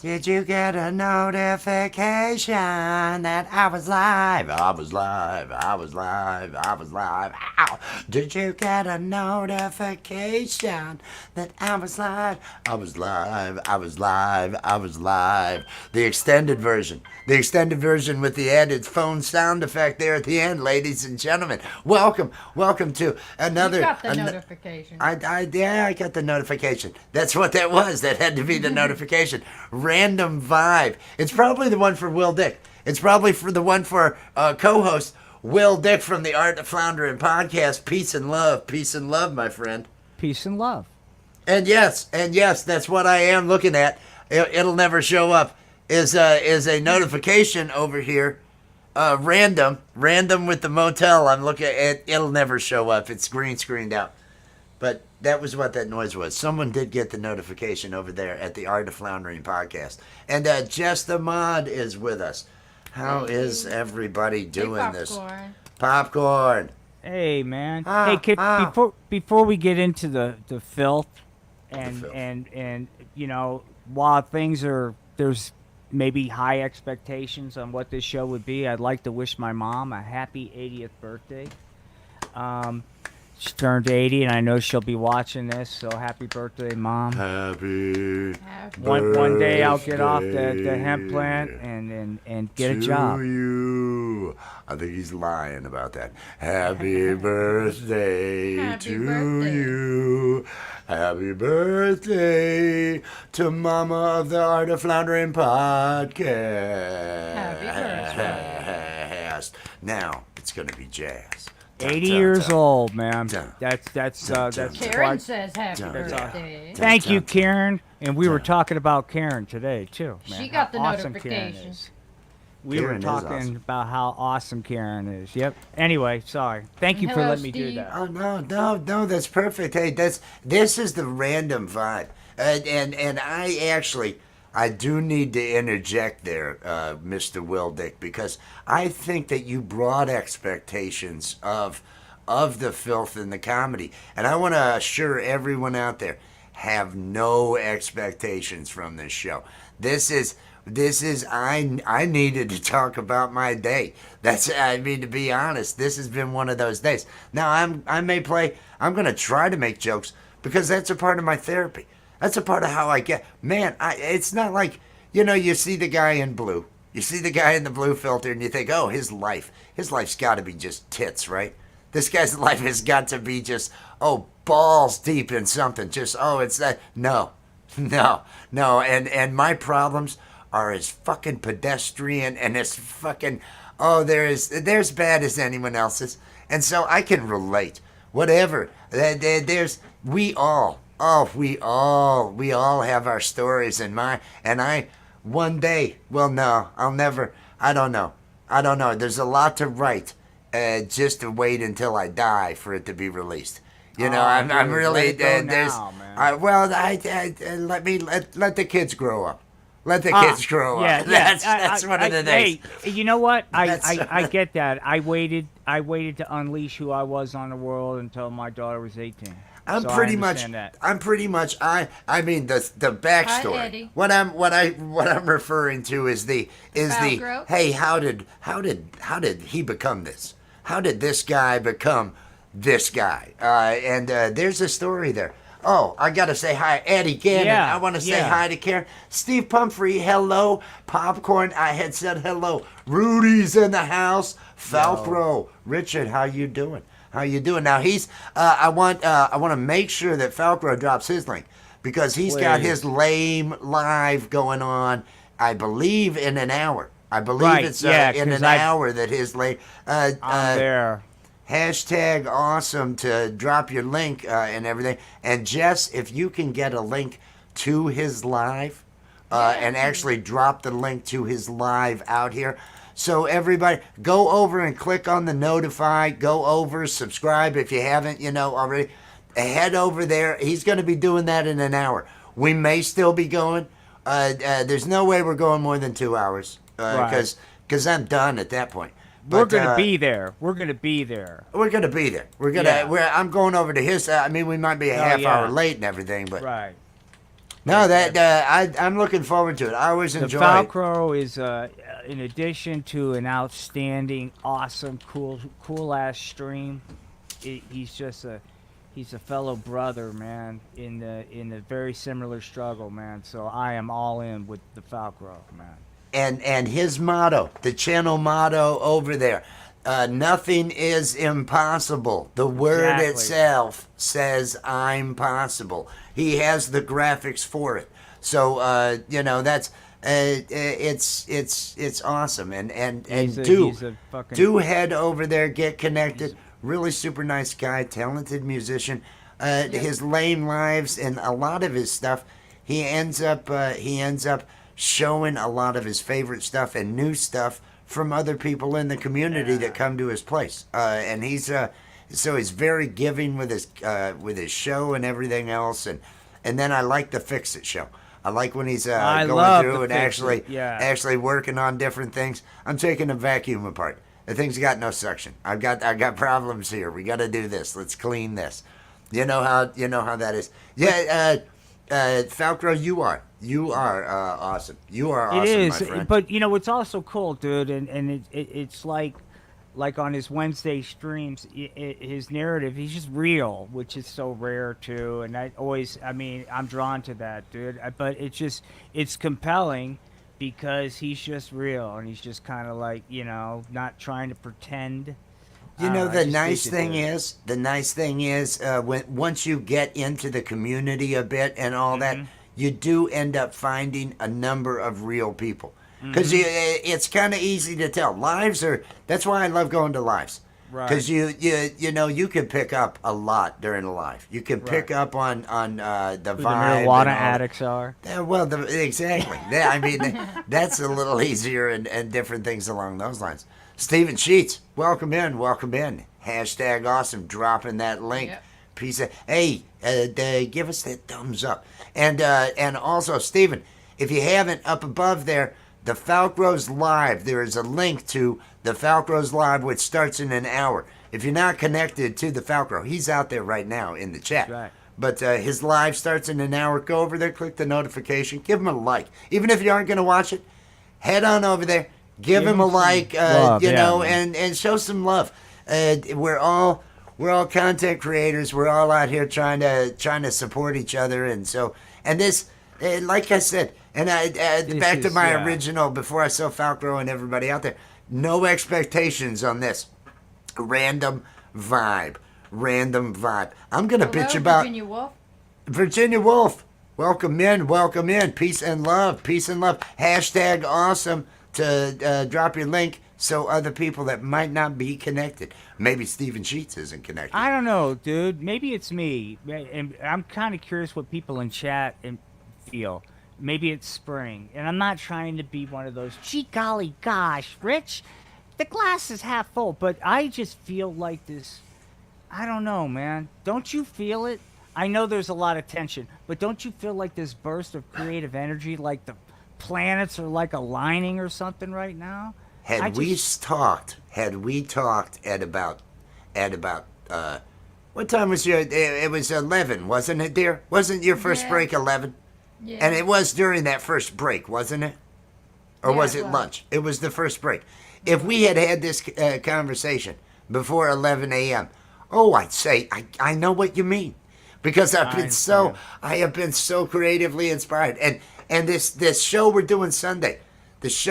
Did you get a notification that I was live? I was live. I was live. I was live. Ow. Did you get a notification that I was live? I was live. I was live. I was live. The extended version. The extended version with the added phone sound effect there at the end, ladies and gentlemen. Welcome. Welcome to another. You got the notification. I got the notification. That's what that was. That had to be the notification. Random vibe. It's probably the one for Will Dick. It's probably for the one for co-host Will Dick from the Art of Floundering podcast. Peace and love, my friend. Peace and love. And yes, that's what I am looking at. It'll never show up. Is a notification over here. Random with the motel. I'm looking at. It'll never show up. It's green screened out. But that was what that noise was. Someone did get the notification over there at the Art of Floundering podcast. And Jess the Mod is with us. How is everybody doing this? Popcorn. Hey, man. Hey, kid, before we get into the filth and you know, while there's maybe high expectations on what this show would be, I'd like to wish my mom a happy 80th birthday. She turned 80, and I know she'll be watching this, so happy birthday, Mom. Happy one day I'll get off the hemp plant and get a job. To you. I think he's lying about that. Happy birthday to you. Happy birthday to Mama of the Art of Floundering podcast. Happy birthday. Now, it's going to be jazz. 80 years old, man. That's Karen says happy birthday. Thank you, Karen. And we were talking about Karen today too, man. She got the awesome notification. We were talking about how awesome Karen is. Yep. Anyway, sorry. Thank you for Hello, letting me do Steve. that. Oh no, that's perfect. Hey, this is the random vibe, and I do need to interject there, Mr. Will Dick, because I think that you brought expectations of the filth and the comedy, and I want to assure everyone out there, have no expectations from this show. This is I needed to talk about my day. To be honest, this has been one of those days. Now I'm going to try to make jokes because that's a part of my therapy. That's a part of how I get. Man, it's not like, you see the guy in blue. You see the guy in the blue filter and you think, oh, his life's got to be just tits, right? This guy's life has got to be just, balls deep in something. Just, it's that. No. And my problems are as fucking pedestrian and as fucking, they're as bad as anyone else's. And so I can relate. Whatever. We all have our stories one day, I don't know. There's a lot to write, just to wait until I die for it to be released. I'm really, there's, let the kids grow up. Let the kids grow up. That's one of the things. Hey, you know what? I get that. I waited to unleash who I was on the world until my daughter was 18. I'm pretty much the backstory. Hi, Eddie. What I'm referring to is the hey, how did he become this? How did this guy become this guy? And there's a story there. Oh, I gotta say hi, Eddie Gannon. Yeah, I want to say hi to Karen. Steve Pumphrey, hello. Popcorn, I had said hello. Rudy's in the house. Falcro, Richard, how you doing? Now he's. I want to make sure that Falcro drops his link because he's got his lame live going on. I believe in an hour. I believe it's in an hour that his late. I'm there. Hashtag awesome to drop your link and everything. And Jess, if you can get a link to his live and actually drop the link to his live out here. So everybody, go over and click on the notify. Go over, subscribe if you haven't, already. Head over there. He's going to be doing that in an hour. We may still be going. There's no way we're going more than 2 hours because I'm done at that point. But, we're going to be there. We're going to be there. I'm going over to his. We might be a half hour late and everything, but right. No, I'm looking forward to it. I always The enjoy it. Falcro is, in addition to an outstanding, awesome, cool ass stream. He's a fellow brother, man, in a very similar struggle, man. So I am all in with the Falcro, man. And his motto, the channel motto over there, nothing is impossible. The word Exactly. itself says I'm possible. He has the graphics for it. So that's it's awesome. And He's do a fucking do head over there, get connected. Really super nice guy, talented musician. His lame lives and a lot of his stuff, he ends up showing a lot of his favorite stuff and new stuff from other people in the community that come to his place. And he's very giving with his show and everything else. And then I like the Fix It show. I like when he's going through and actually working on different things. I'm taking a vacuum apart. The thing's got no suction. I got problems here. We got to do this. Let's clean this. You know how that is. Yeah, Falcro, you are awesome. You are awesome, It is, my friend. but it's also cool, dude, and it's like on his Wednesday streams, his narrative, he's just real, which is so rare too. And I'm drawn to that, dude. But it's compelling because he's just real, and he's just kind of like not trying to pretend. The nice thing is, once you get into the community a bit and all that, you do end up finding a number of real people. Because it's kind of easy to tell. That's why I love going to lives. Right. Because you can pick up a lot during a live. You can pick up on the vibe. The marijuana addicts are. Well, exactly. I mean, that's a little easier and different things along those lines. Stephen Sheets, welcome in. Hashtag awesome, dropping that link. Yep. Piece of give us that thumbs up. And also, Stephen, if you haven't, up above there, the Falcro's Live, there is a link to the Falcro's Live, which starts in an hour. If you're not connected to the Falcro, he's out there right now in the chat. Right. But his live starts in an hour. Go over there, click the notification, give him a like. Even if you aren't going to watch it, head on over there, give him a like, love, and show some love. We're all content creators. We're all out here trying to support each other, and this, like I said, and back to my original before I saw Falcro and everybody out there. No expectations on this. Random vibe. I'm gonna bitch about Virginia Wolf. Welcome in. Peace and love. Hashtag awesome to drop your link so other people that might not be connected. Maybe Stephen Sheets isn't connected. I don't know, dude. Maybe it's me. And I'm kind of curious what people in chat feel. Maybe it's spring. And I'm not trying to be one of those, gee golly gosh, Rich, the glass is half full. But I just feel like this, I don't know, man. Don't you feel it? I know there's a lot of tension, but don't you feel like this burst of creative energy, like the planets are like aligning or something right now? Had we talked at about what time was it was 11, wasn't it, dear? Wasn't your first break 11? Yeah. And it was during that first break, wasn't it? Or Yeah, was it it was. lunch? It was the first break. If we had this conversation before 11 a.m., I'd say I know what you mean, because I have been so creatively inspired. And this show we're doing Sunday, I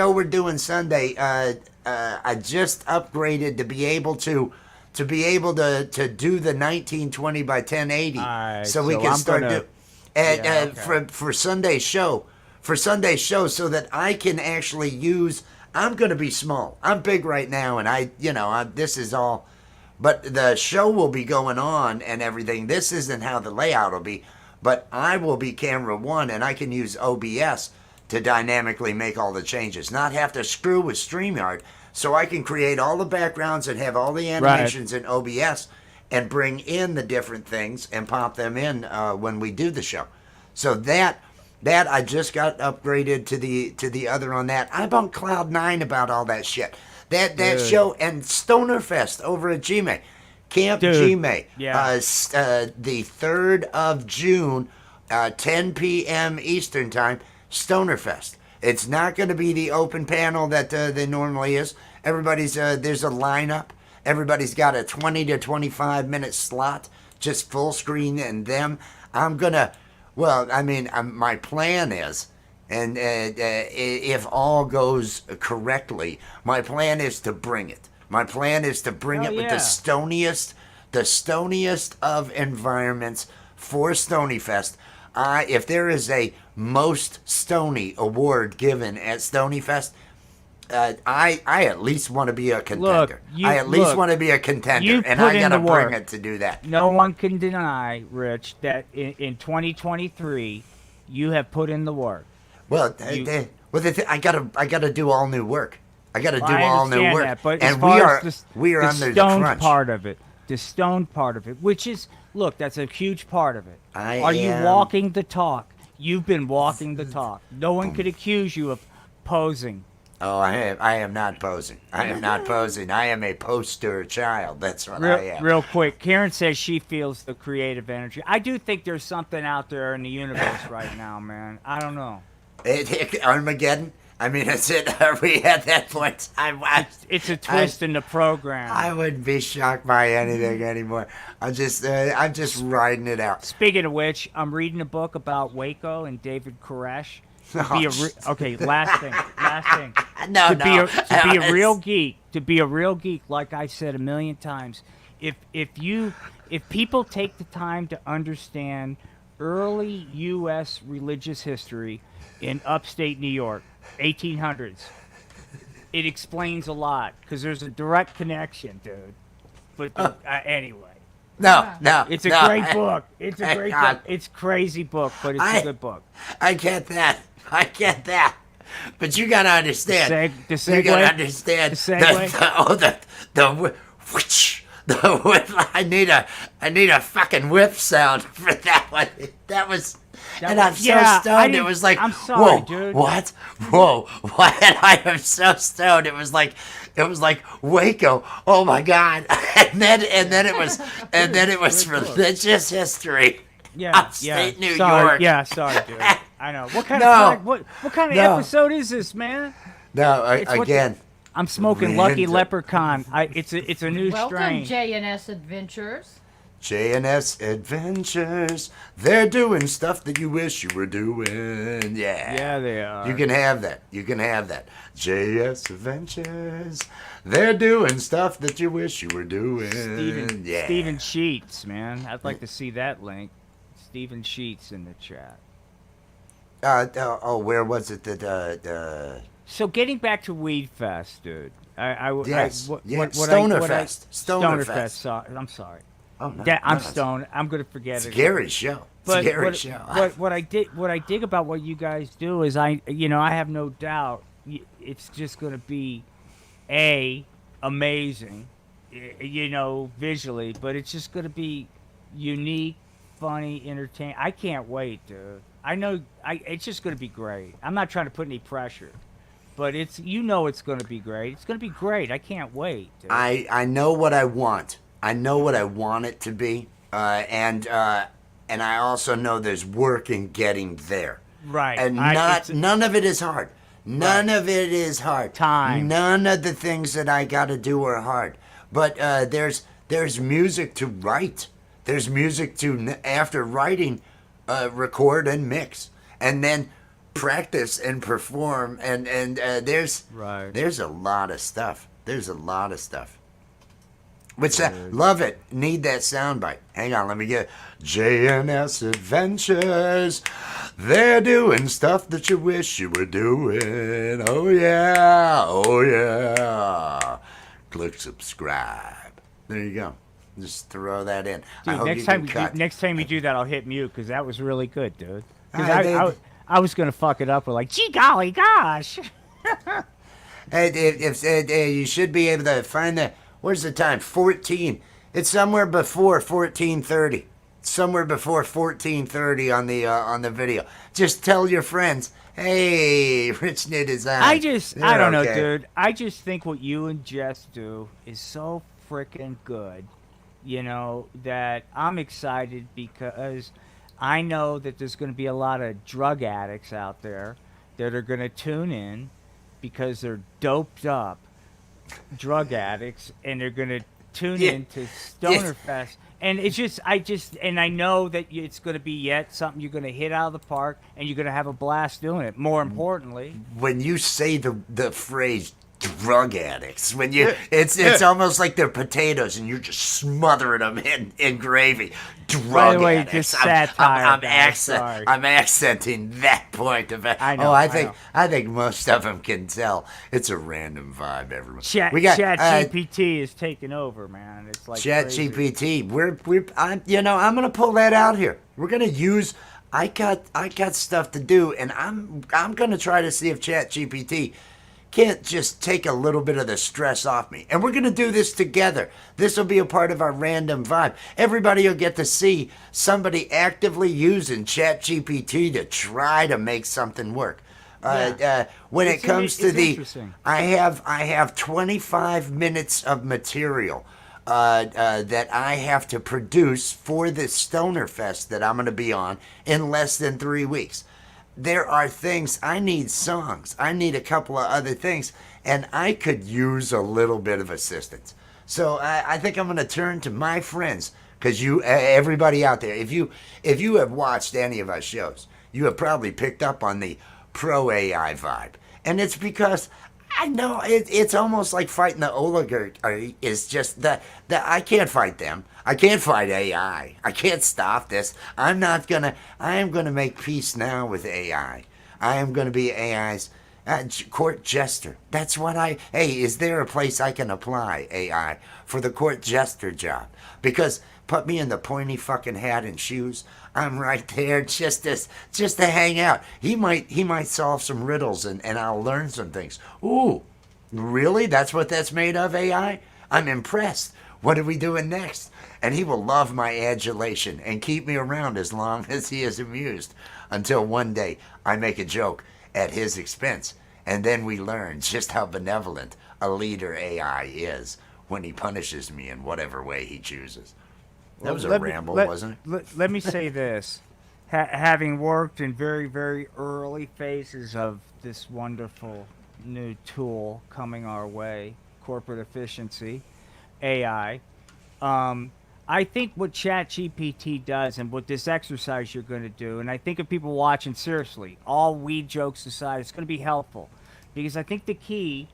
just upgraded to be able to do the 1920 by 1080, so we can start doing for Sunday's show. So that I can actually use. I'm going to be small. I'm big right now, and this is all. But the show will be going on and everything. This isn't how the layout will be, but I will be camera one, and I can use OBS to dynamically make all the changes, not have to screw with StreamYard. So I can create all the backgrounds and have all the animations in OBS and bring in the different things and pop them in when we do the show. So that I just got upgraded to the other on that. I'm on cloud 9 about all that shit. That show and Stonerfest over at Gmail. Camp Gmail. Yeah. The 3rd of June. 10 p.m. Eastern Time, Stonerfest. It's not going to be the open panel that there normally is. Everybody's there's a lineup. Everybody's got a 20 to 25 minute slot, just full screen and them. I'm gonna, well, I mean, my plan is, and if all goes correctly, my plan is to bring it. My plan is to bring it with the stoniest of environments for Stonyfest. If there is a most stony award given at Stonyfest, I at least want to be a contender. I at least want to be a contender, and I gotta bring it to do that. No one can deny, Rich, that in 2023, you have put in the work. Well, I gotta do all new work. I gotta do all new work, that, but and we are under the stoned crunch. part of it. The stoned part of it, which is, look, that's a huge part of it. Are you walking the talk? You've been walking the talk. No one could accuse you of posing. Oh, I am not posing. I am not posing. I am a poster child. That's what I am. Real quick, Karen says she feels the creative energy. I do think there's something out there in the universe right now, man. I don't know. Armageddon? I mean, is it? Are we at that point? It's a twist in the program. I wouldn't be shocked by anything anymore. I'm just riding it out. Speaking of which, I'm reading a book about Waco and David Koresh. Okay, last thing. To be a real geek, like I said a million times, if people take the time to understand early U.S. religious history in upstate New York, 1800s, it explains a lot because there's a direct connection, dude. But anyway. No. It's a great book. It's a great book. It's a crazy book, but it's a good book. I get that. But you gotta understand. The segue? You gotta understand. The segue? The whip. I need a fucking whip sound for that one. That was. And I'm so stoned. It was like, I'm sorry, whoa, dude. what? Whoa, what? And I am so stoned. It was like Waco. Oh my God! And then it was religious history. Upstate New York. Yeah, sorry, dude. I know. What kind of episode is this, man? No, again. I'm smoking Lucky Leprechaun. It's a new Welcome, strain. J&S Adventures. J&S Adventures. They're doing stuff that you wish you were doing. Yeah, they are. You can have that. J&S Adventures. They're doing stuff that you wish you were doing. Steven Sheets, man. I'd like to see that link. Steven Sheets in the chat. Where was it that? So getting back to Weed Fest, dude. Stonerfest. Sorry, I'm sorry. Oh, no, I'm stoned. I'm gonna forget it. Scary show. What I dig about what you guys do is I have no doubt it's just gonna be amazing, visually, but it's just gonna be unique, funny, entertaining. I can't wait, dude. I know it's just gonna be great. I'm not trying to put any pressure. But it's going to be great. It's going to be great. I can't wait. Dude. I know what I want. I know what I want it to be, and I also know there's work in getting there. Right. And none of it is hard. None of it is hard. Time. None of the things that I got to do are hard. But there's music to write. There's music to, after writing, record and mix, and then practice and perform, and there's a lot of stuff. Which love it. Need that soundbite. Hang on, let me get J&S Adventures. They're doing stuff that you wish you were doing. Oh yeah. Click subscribe. There you go. Just throw that in. Dude, next time you do that, I'll hit mute because that was really good, dude. Because I was gonna fuck it up with like, gee golly gosh. Hey, you should be able to find the. Where's the time? 14. It's somewhere before 14:30. Somewhere before 14:30 on the video. Just tell your friends, hey, Rich Knit is on. I don't know, dude. I just think what you and Jess do is so freaking good. That I'm excited because I know that there's going to be a lot of drug addicts out there that are going to tune in because they're doped up drug addicts, and they're going to tune Yeah. in to Yeah. Stoner Fest. And it's just, and I know that it's going to be yet something you're going to hit out of the park, and you're going to have a blast doing it. More importantly, When you say the phrase drug addicts, when you it's almost like they're potatoes and you're just smothering them in gravy. Drug by the way, addicts. just satire. I'm, guys, sorry. I'm accenting that point of it. I know, Oh, I think know. I think most of them can tell it's a random vibe. Everyone. Chat GPT is taking over, man. It's like Chat crazy. GPT. I'm gonna pull that out here. We're gonna use. I got stuff to do, and I'm gonna try to see if Chat GPT can't just take a little bit of the stress off me. And we're gonna do this together. This will be a part of our random vibe. Everybody will get to see somebody actively using Chat GPT to try to make something work. When it comes to it's the, interesting. I have 25 minutes of material that I have to produce for this Stoner Fest that I'm going to be on in less than 3 weeks. There are things, I need songs, I need a couple of other things, and I could use a little bit of assistance. So I think I'm going to turn to my friends, because everybody out there, if you have watched any of our shows, you have probably picked up on the pro AI vibe. And it's because I know it's almost like fighting the oligarchy. Is just that I can't fight them. I can't fight AI. I can't stop this. I am gonna make peace now with AI. I am gonna be AI's court jester. That's what hey, is there a place I can apply AI for the court jester job? Because put me in the pointy fucking hat and shoes. I'm right there just to hang out. He might solve some riddles and I'll learn some things. Ooh, really? That's what that's made of, AI? I'm impressed. What are we doing next? And he will love my adulation and keep me around as long as he is amused, until one day I make a joke at his expense, and then we learn just how benevolent a leader AI is when he punishes me in whatever way he chooses. That was a ramble, wasn't it? Let me say this. Having worked in very, very early phases of this wonderful new tool coming our way, corporate efficiency, AI, I think what ChatGPT does and what this exercise you're going to do, and I think if people watching seriously, all weed jokes aside, it's going to be helpful. Because I think the key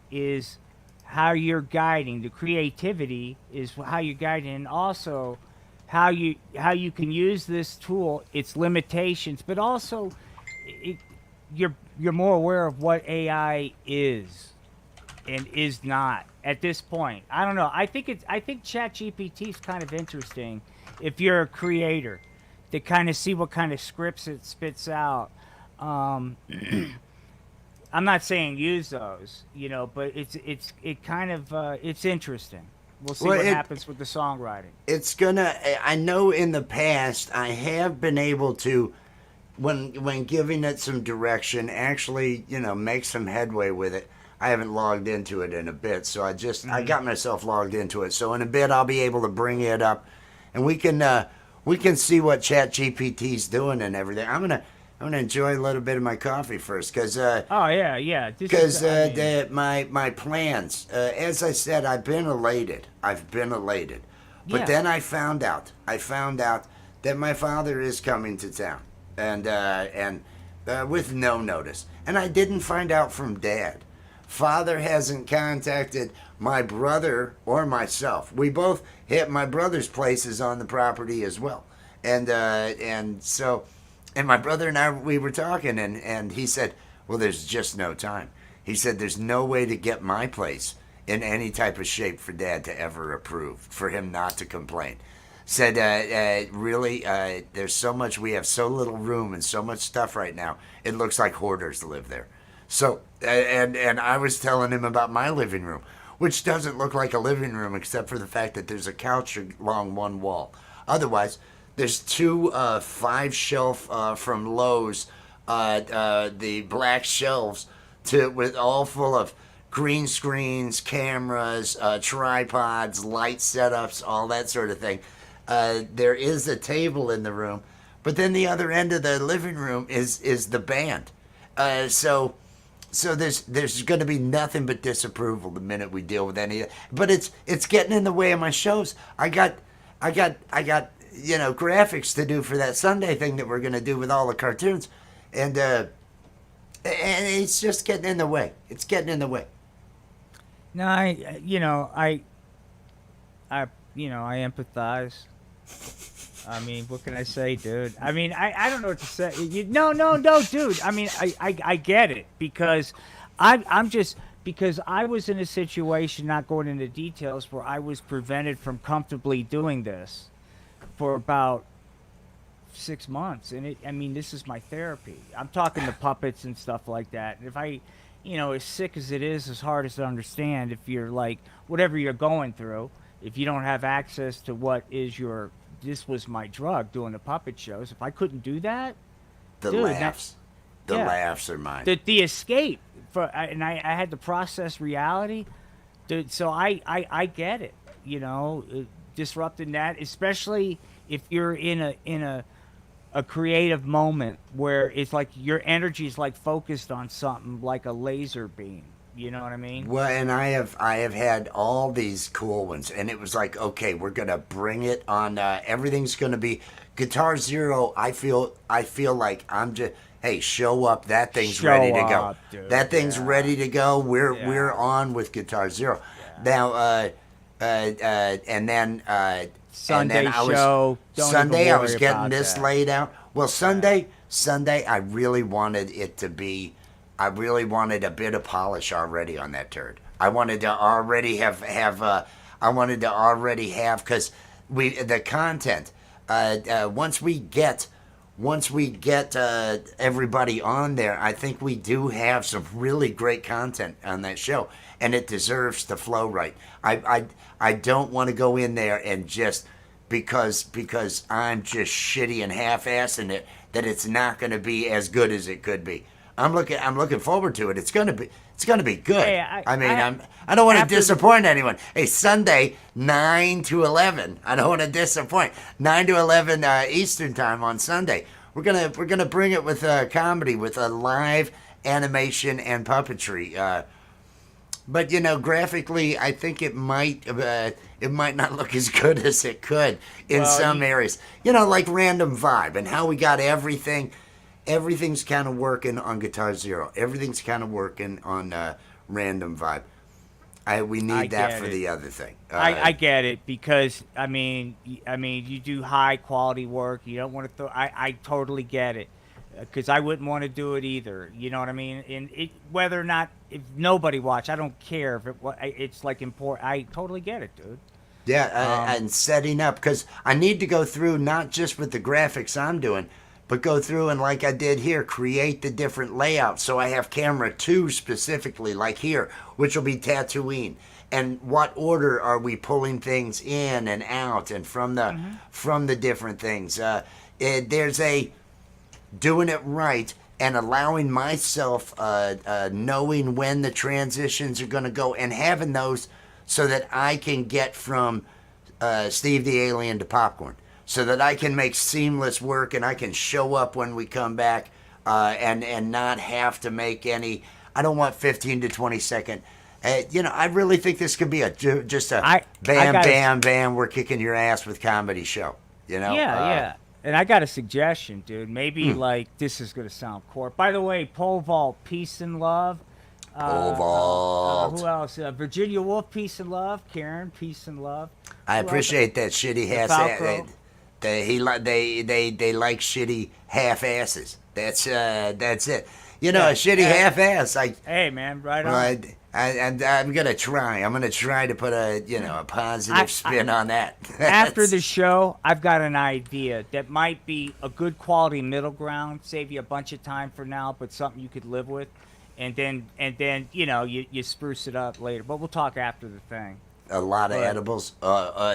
is how you're guiding. The creativity is how you're guiding, and also how you can use this tool, its limitations, but also you're more aware of what AI is and is not at this point. I don't know. I think ChatGPT is kind of interesting if you're a creator to kind of see what kind of scripts it spits out. I'm not saying use those, but it's interesting. We'll see what happens with the songwriting. It's gonna. I know in the past I have been able to, when giving it some direction, actually make some headway with it. I haven't logged into it in a bit, so I got myself logged into it. So in a bit I'll be able to bring it up, and we can see what ChatGPT's doing and everything. I'm gonna enjoy a little bit of my coffee first, because oh yeah. because my plans, as I said, I've been elated, but Yeah. then I found out that my father is coming to town, and with no notice, and I didn't find out from Dad. Father hasn't contacted my brother or myself. We both hit my brother's place is on the property as well, and so. And my brother and I, we were talking, and he said, well, there's just no time. He said, there's no way to get my place in any type of shape for Dad to ever approve, for him not to complain. Said, really, there's so much, we have so little room and so much stuff right now, it looks like hoarders live there. So, and I was telling him about my living room, which doesn't look like a living room except for the fact that there's a couch along one wall. Otherwise, there's two 5-shelf from Lowe's, the black shelves, with all full of green screens, cameras, tripods, light setups, all that sort of thing. There is a table in the room, but then the other end of the living room is the band. So there's going to be nothing but disapproval the minute we deal with any of it. But it's getting in the way of my shows. I got graphics to do for that Sunday thing that we're going to do with all the cartoons, and it's just getting in the way. It's getting in the way. No, I empathize. I mean, what can I say, dude? I mean, I don't know what to say. No, dude. I mean, I get it because I'm just because I was in a situation, not going into details, where I was prevented from comfortably doing this for about 6 months, and I mean, this is my therapy. I'm talking to puppets and stuff like that. And if I, as sick as it is, as hard as to understand, if you're like whatever you're going through, if you don't have access to what is this was my drug, doing the puppet shows. If I couldn't do that, The dude, laughs. The yeah. laughs are mine. the escape, and I had to process reality, dude. So I get it, disrupting that, especially if you're in a creative moment where it's like your energy is like focused on something like a laser beam. You know what I mean? Well, and I have had all these cool ones, and it was like, okay, we're gonna bring it on. Everything's gonna be Guitar Zero. I feel like I'm just, hey, show up. That thing's ready to go. Dude. That thing's ready to go. We're on with Guitar Zero. Yeah. Now, and then Sunday and then show. Don't Sunday even I worry was getting about this that. laid out. Well, Sunday I really wanted it to be. I really wanted a bit of polish already on that turd. I wanted to already have I wanted to already have, because the content. Once we get everybody on there, I think we do have some really great content on that show, and it deserves to flow right. I don't want to go in there and just because I'm just shitty and half-assing it, that it's not going to be as good as it could be. I'm looking forward to it. It's gonna be good. Hey, I don't want to disappoint anyone. Hey, Sunday 9 to 11. I don't want to disappoint. 9 to 11 Eastern time on Sunday. We're gonna bring it with comedy, with a live animation and puppetry. But graphically, I think it might not look as good as it could in some areas. Like Random Vibe and how we got everything. Everything's kind of working on Guitar Zero. Everything's kind of working on Random Vibe. We need that for the other thing. I get it, because I mean, you do high quality work. You don't want to throw. I totally get it, because I wouldn't want to do it either. You know what I mean? And whether or not, if nobody watch, I don't care if it's like important. I totally get it, dude. Yeah, and setting up, because I need to go through not just with the graphics I'm doing, but go through and, like I did here, create the different layouts. So I have camera 2 specifically, like here, which will be Tatooine. And what order are we pulling things in and out and from the different things? There's a doing it right and allowing myself knowing when the transitions are going to go, and having those so that I can get from Steve the Alien to Popcorn. So that I can make seamless work, and I can show up when we come back, and not have to make any. I don't want 15 to 20 second. I really think this could be just a bam, we're kicking your ass with comedy show. Yeah. And I got a suggestion, dude. Maybe like this is gonna sound corp. By the way, Pole Vault, peace and love. Pole Vault. Who else? Virginia Wolf, peace and love. Karen, peace and love. I appreciate that shitty ass. They like shitty half asses. That's it. A shitty half ass. Hey man, right on. I'm gonna try. I'm gonna try to put a positive spin on that. After the show, I've got an idea that might be a good quality middle ground. Save you a bunch of time for now, but something you could live with, and then you spruce it up later. But we'll talk after the thing. A lot of edibles,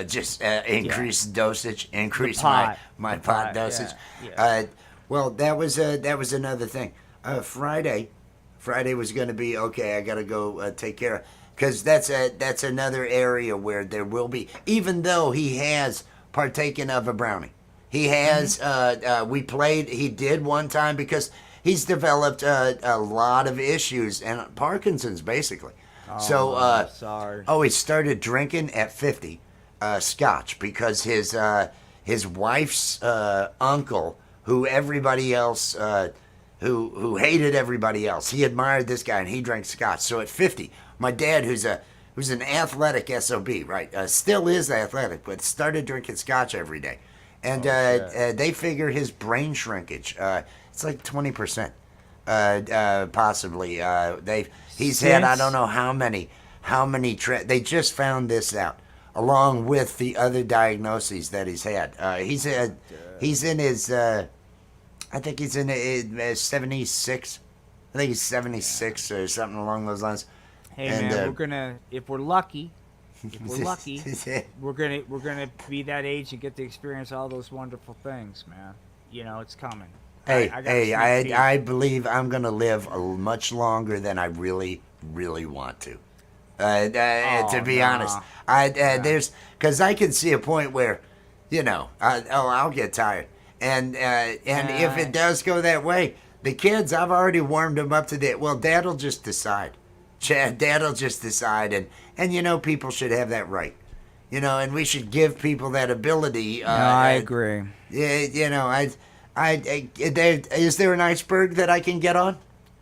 just increase dosage, increase my pot dosage. Yeah. Well, that was another thing. Friday was going to be okay. I got to go take care of, because that's another area where there will be, even though he has partaken of a brownie, He has. We played. He did one time because he's developed a lot of issues and Parkinson's basically. So, sorry. oh, he started drinking at 50, scotch because his wife's uncle, who everybody else, who hated everybody else, he admired this guy and he drank scotch. So at 50, my dad, who's an athletic sob, right, still is athletic, but started drinking scotch every day, and they figure his brain shrinkage, it's like 20%. Possibly. He's had I don't know how many they just found this out along with the other diagnoses that he's had. He's in his I think he's in his 76. I think he's 76 or something along those lines. Hey And, man, we're gonna if we're lucky, we're gonna be that age and get to experience all those wonderful things, man. You know, it's coming. I believe I'm going to live much longer than I really, really want to. To be honest, there's because I can see a point where, I'll get tired, and if it does go that way, the kids, I've already warmed them up to that. Well, Dad'll just decide. Dad'll just decide, and people should have that right, and we should give people that ability. No, I agree. Yeah, is there an iceberg that I can get on?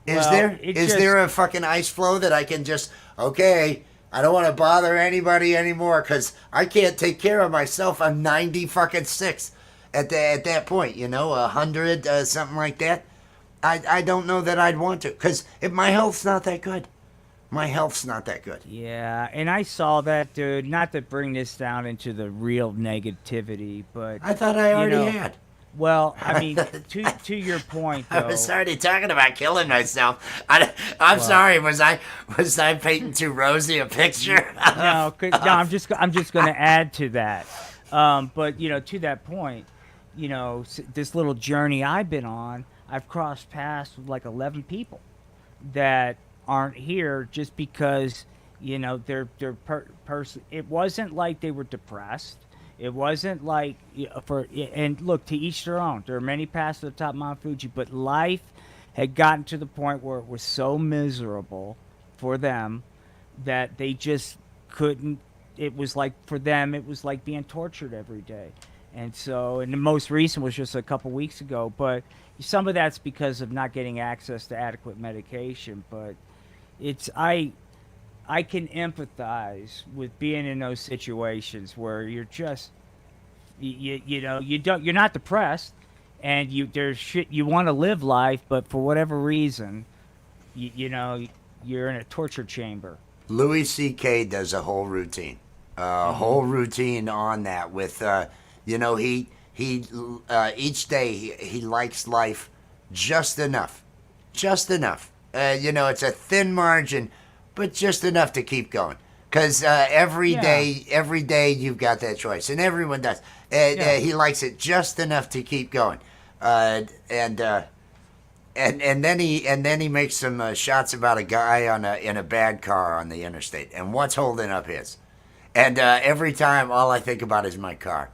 Is there a fucking ice floe that I can just, okay, I don't want to bother anybody anymore because I can't take care of myself. I'm 90 fucking 6 at that point, 100, something like that. I don't know that I'd want to because my health's not that good. My health's not that good. Yeah, and I saw that, dude. Not to bring this down into the real negativity, but I thought I already had. Well, I mean, to your point, though. I was already talking about killing myself. I'm sorry. Was I painting too rosy a picture? No, I'm just going to add to that. But to that point, this little journey I've been on, I've crossed paths with like 11 people that aren't here just because they're it wasn't like they were depressed. It wasn't like and look, to each their own. There are many paths to the top of Mount Fuji, but life had gotten to the point where it was so miserable for them that they just couldn't. It was like for them, it was like being tortured every day. And the most recent was just a couple weeks ago, but some of that's because of not getting access to adequate medication. But I can empathize with being in those situations where you're just, you're not depressed, and there's shit you want to live life, but for whatever reason, you're in a torture chamber. Louis C.K. does a whole routine, on that with, he each day he likes life just enough. It's a thin margin, but just enough to keep going. Because every day you've got that choice, and everyone does. He likes it just enough to keep going, and then he makes some shots about a guy in a bad car on the interstate, and what's holding up his. And every time, all I think about is my car,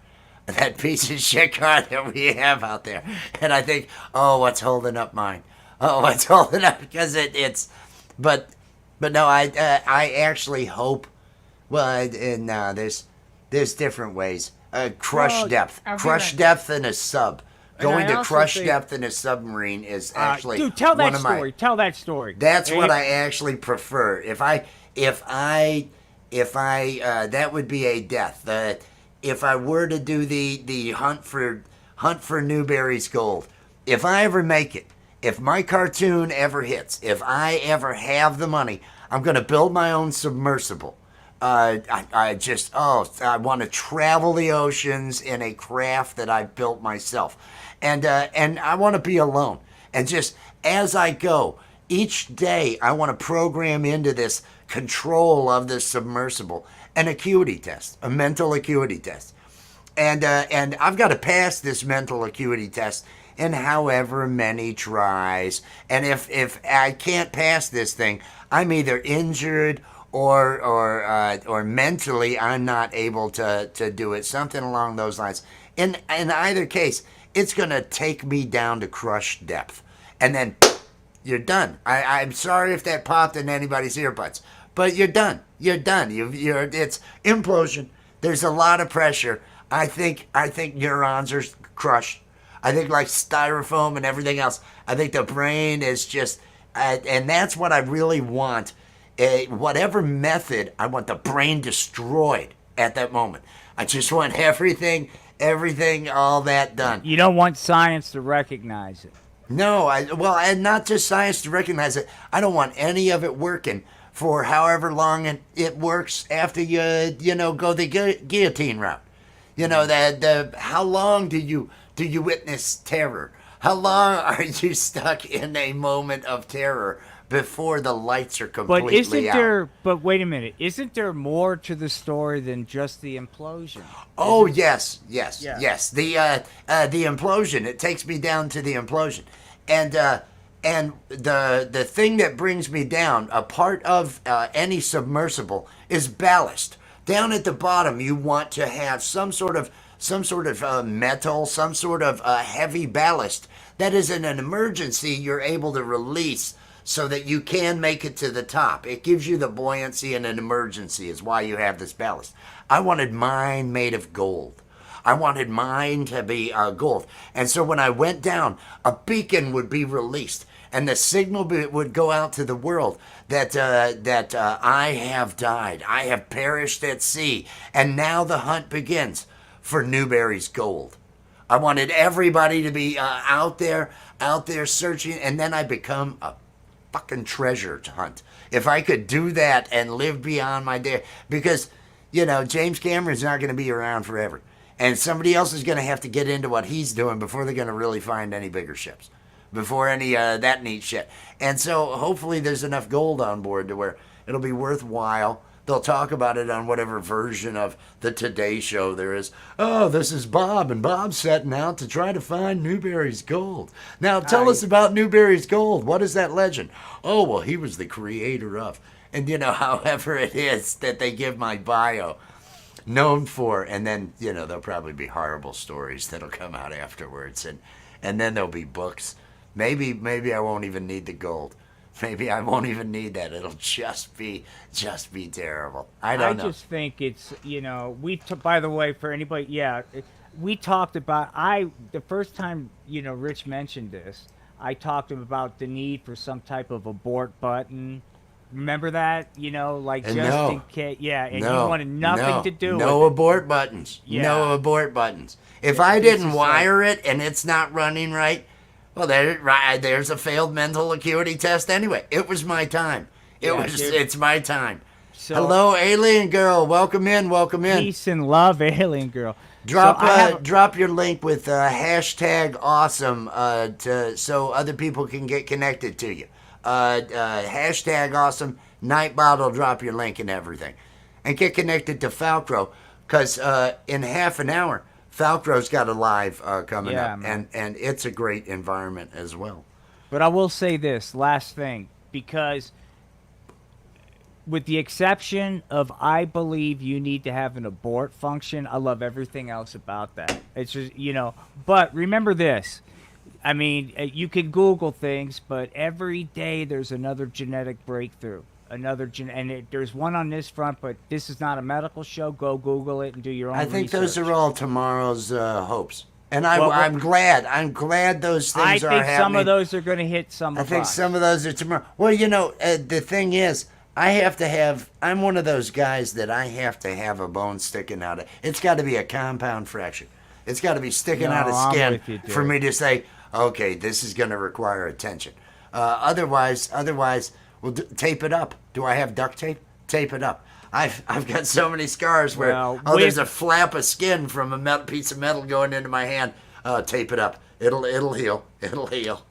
that piece of shit car that we have out there, and I think, oh, what's holding up mine? Oh, what's holding up? Because it's, but no, I actually hope. Well, there's different ways. Crush depth in a sub. Going to crush depth in a submarine is actually dude, tell that one of story. Tell that story. That's what I actually prefer. If I that would be a death. If I were to do the hunt for Newberry's gold, if I ever make it. If my cartoon ever hits, if I ever have the money, I'm going to build my own submersible. I want to travel the oceans in a craft that I built myself. And I want to be alone. And just as I go, each day I want to program into this control of the submersible an acuity test, a mental acuity test. And I've got to pass this mental acuity test in however many tries. And if I can't pass this thing, I'm either injured or mentally I'm not able to do it. Something along those lines. In either case, it's gonna take me down to crush depth, and then you're done. I'm sorry if that popped in anybody's earbuds, but you're done. You're done. It's implosion. There's a lot of pressure. I think neurons are crushed. I think like styrofoam and everything else. I think the brain is just, and that's what I really want. Whatever method, I want the brain destroyed at that moment. I just want everything, all that done. You don't want science to recognize it. No, and not just science to recognize it. I don't want any of it working for however long it works after you go the guillotine route. How long do you witness terror? How long are you stuck in a moment of terror before the lights are completely out? But wait a minute. Isn't there more to the story than just the implosion? Oh, yes. The implosion. It takes me down to the implosion, and the thing that brings me down, a part of any submersible, is ballast. Down at the bottom, you want to have some sort of metal, some sort of heavy ballast that is in an emergency you're able to release so that you can make it to the top. It gives you the buoyancy in an emergency is why you have this ballast. I wanted mine made of gold. I wanted mine to be gold. And so when I went down, a beacon would be released, and the signal would go out to the world that I have died. I have perished at sea, and now the hunt begins for Newberry's gold. I wanted everybody to be out there searching, and then I become a fucking treasure hunt. If I could do that and live beyond my day, because James Cameron's not going to be around forever, and somebody else is going to have to get into what he's doing before they're going to really find any bigger ships, before any that neat shit. And so hopefully there's enough gold on board to where it'll be worthwhile. They'll talk about it on whatever version of the Today Show there is. Oh, this is Bob, and Bob's setting out to try to find Newberry's gold. Now, tell us about Newberry's gold. What is that legend? Oh, well, he was the creator of. And, however it is that they give my bio known for. And then, there'll probably be horrible stories that'll come out afterwards. And then there'll be books. Maybe I won't even need the gold. Maybe I won't even need that. It'll just be terrible. I don't know. I just think it's, by the way, for anybody, we talked about, the first time, Rich mentioned this, I talked to him about the need for some type of abort button. Remember that? In case, and you wanted nothing to do with it. No abort buttons. Yeah. No abort buttons. If I didn't wire it and it's not running right, well, there's a failed mental acuity test anyway. It was my time. It's my time. So, hello, alien girl. Welcome in. Peace and love, alien girl. Drop your link with hashtag awesome so other people can get connected to you. Hashtag awesome. Nightbot will drop your link and everything. And get connected to Falcro, because in half an hour, Falcro's got a live coming up, and it's a great environment as well. But I will say this last thing, because with the exception of I believe you need to have an abort function, I love everything else about that. It's just, but remember this. I mean, you can Google things, but every day there's another genetic breakthrough. There's one on this front, but this is not a medical show. Go Google it and do your own research. I think those are all tomorrow's hopes. And I'm glad those things are happening. I think some of those are going to hit some of us. I think some of those are tomorrow. Well, the thing is, I'm one of those guys that I have to have a bone sticking out of. It's got to be a compound fracture. It's got to be sticking out of skin for me to say, okay, this is going to require attention. Otherwise, well, tape it up. Do I have duct tape? Tape it up. I've got so many scars where there's a flap of skin from a piece of metal going into my hand. Tape it up. It'll heal. It'll heal.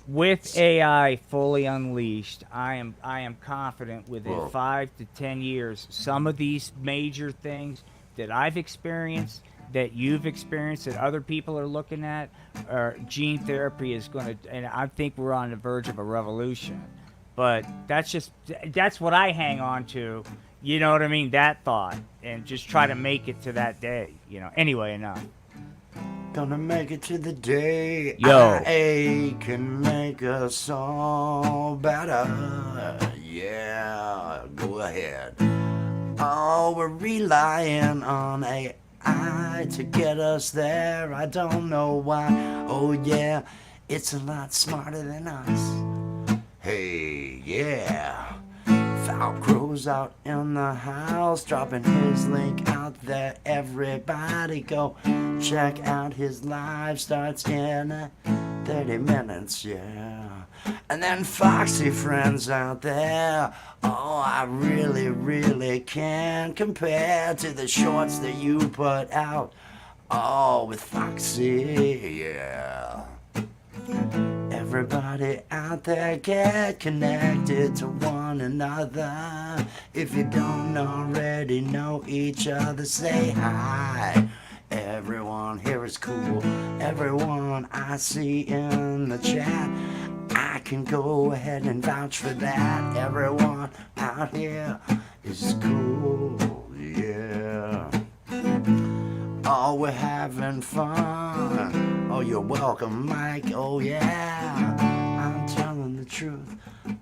With AI fully unleashed, I am confident within 5 to 10 years, some of these major things that I've experienced, that you've experienced, that other people are looking at, gene therapy is going to, and I think we're on the verge of a revolution. But that's what I hang on to, you know what I mean, that thought, and just try to make it to that day, Anyway, enough. Gonna make it to the day Yo. I can make us all better. Yeah, go ahead. Oh, we're relying on AI to get us there. I don't know why. Oh, yeah, it's a lot smarter than us. Hey, yeah. Falcro's out in the house, dropping his link out there. Everybody go check out his live. Starts in 30 minutes, yeah. And then Foxy friends out there. Oh, I really, really can't compare to the shorts that you put out. Oh, with Foxy, yeah. Everybody out there get connected to one another. If you don't already know each other, say hi. Everyone here is cool. Everyone I see in the chat, I can go ahead and vouch for that. Everyone out here is cool, yeah. Oh, we're having fun. Oh, you're welcome, Mike. Oh, yeah. I'm telling the truth.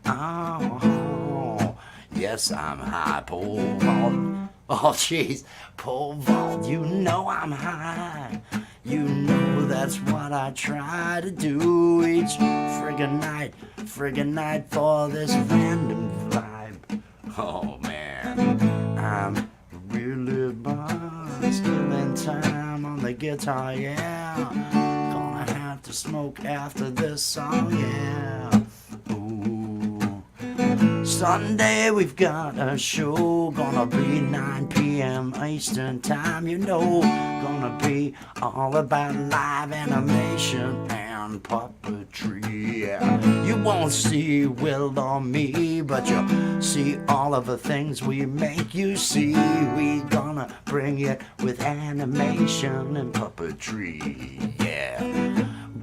Oh, yes, I'm high. Pole vault. Oh, jeez. Pole vault. You know I'm high. You know that's what I try to do each friggin' night for this random vibe. Oh, man. I'm really buzzed, killing time on the guitar, yeah. Gonna have to smoke after this song, yeah. Ooh. Sunday we've got a show, gonna be 9 p.m. Eastern time, you know. Gonna be all about live animation and puppetry, yeah. You won't see Will or me, but you'll see all of the things we make you see. We gonna bring it with animation and puppetry, yeah.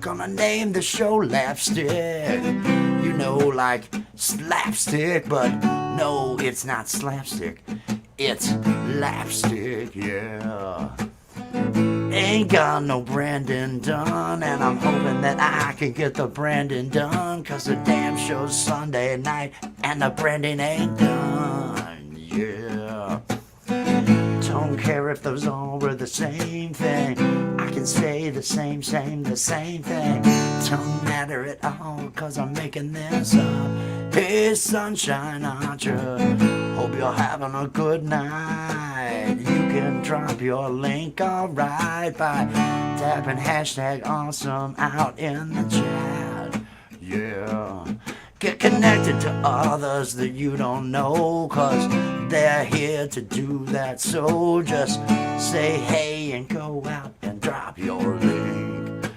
Gonna name the show Lapstick. You know, like slapstick, but no, it's not slapstick. It's lapstick, yeah. Ain't got no branding done, and I'm hoping that I can get the branding done, 'cause the damn show's Sunday night, and the branding ain't done, yeah. Don't care if those all were the same thing. I can say the same thing. Don't matter at all, 'cause I'm making this up. Hey, sunshine, aren't you? Hope you're having a good night. You can drop your link, alright, by tapping hashtag awesome out in the chat. Yeah. Get connected to others that you don't know, 'cause they're here to do that. So just say hey and go out and drop your link.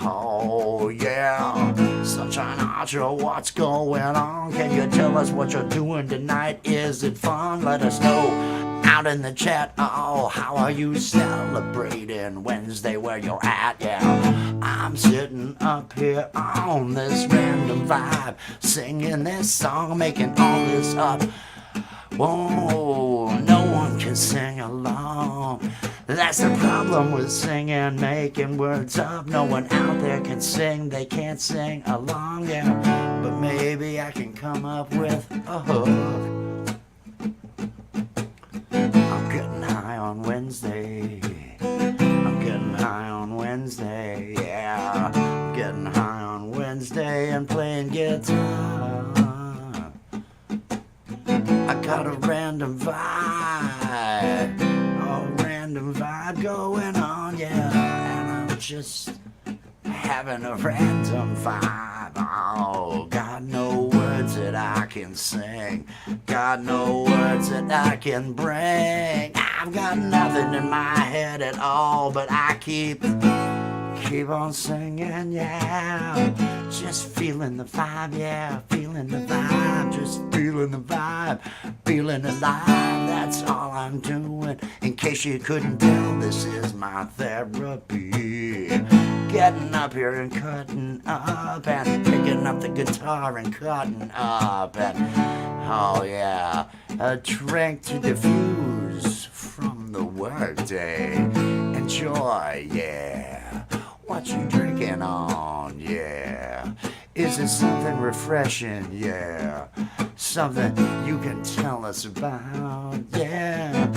Oh yeah, Sunshine Archer, what's going on? Can you tell us what you're doing tonight? Is it fun? Let us know out in the chat. Oh, how are you celebrating Wednesday where you're at? Yeah, I'm sitting up here on this random vibe, singing this song, making all this up. Whoa, no one can sing along. That's the problem with singing, making words up. No one out there can sing, they can't sing along, yeah. But maybe I can come up with a hook. I'm getting high on Wednesday. I'm getting high on Wednesday, yeah. I'm getting high on Wednesday and playing guitar. I got a random vibe going on, yeah. And I'm just having a random vibe. Oh, got no words that I can sing. Got no words that I can bring. I've got nothing in my head at all, but I keep on singing, yeah. Just feeling the vibe, yeah. Feeling the vibe, just feeling the vibe. Feeling alive, that's all I'm doing. In case you couldn't tell, this is my therapy. Getting up here and cutting up, and picking up the guitar and cutting up, and oh yeah, a drink to diffuse from the workday. Enjoy, yeah. what you drinking on? Yeah. Is it something refreshing? Yeah. Something you can tell us about? Yeah.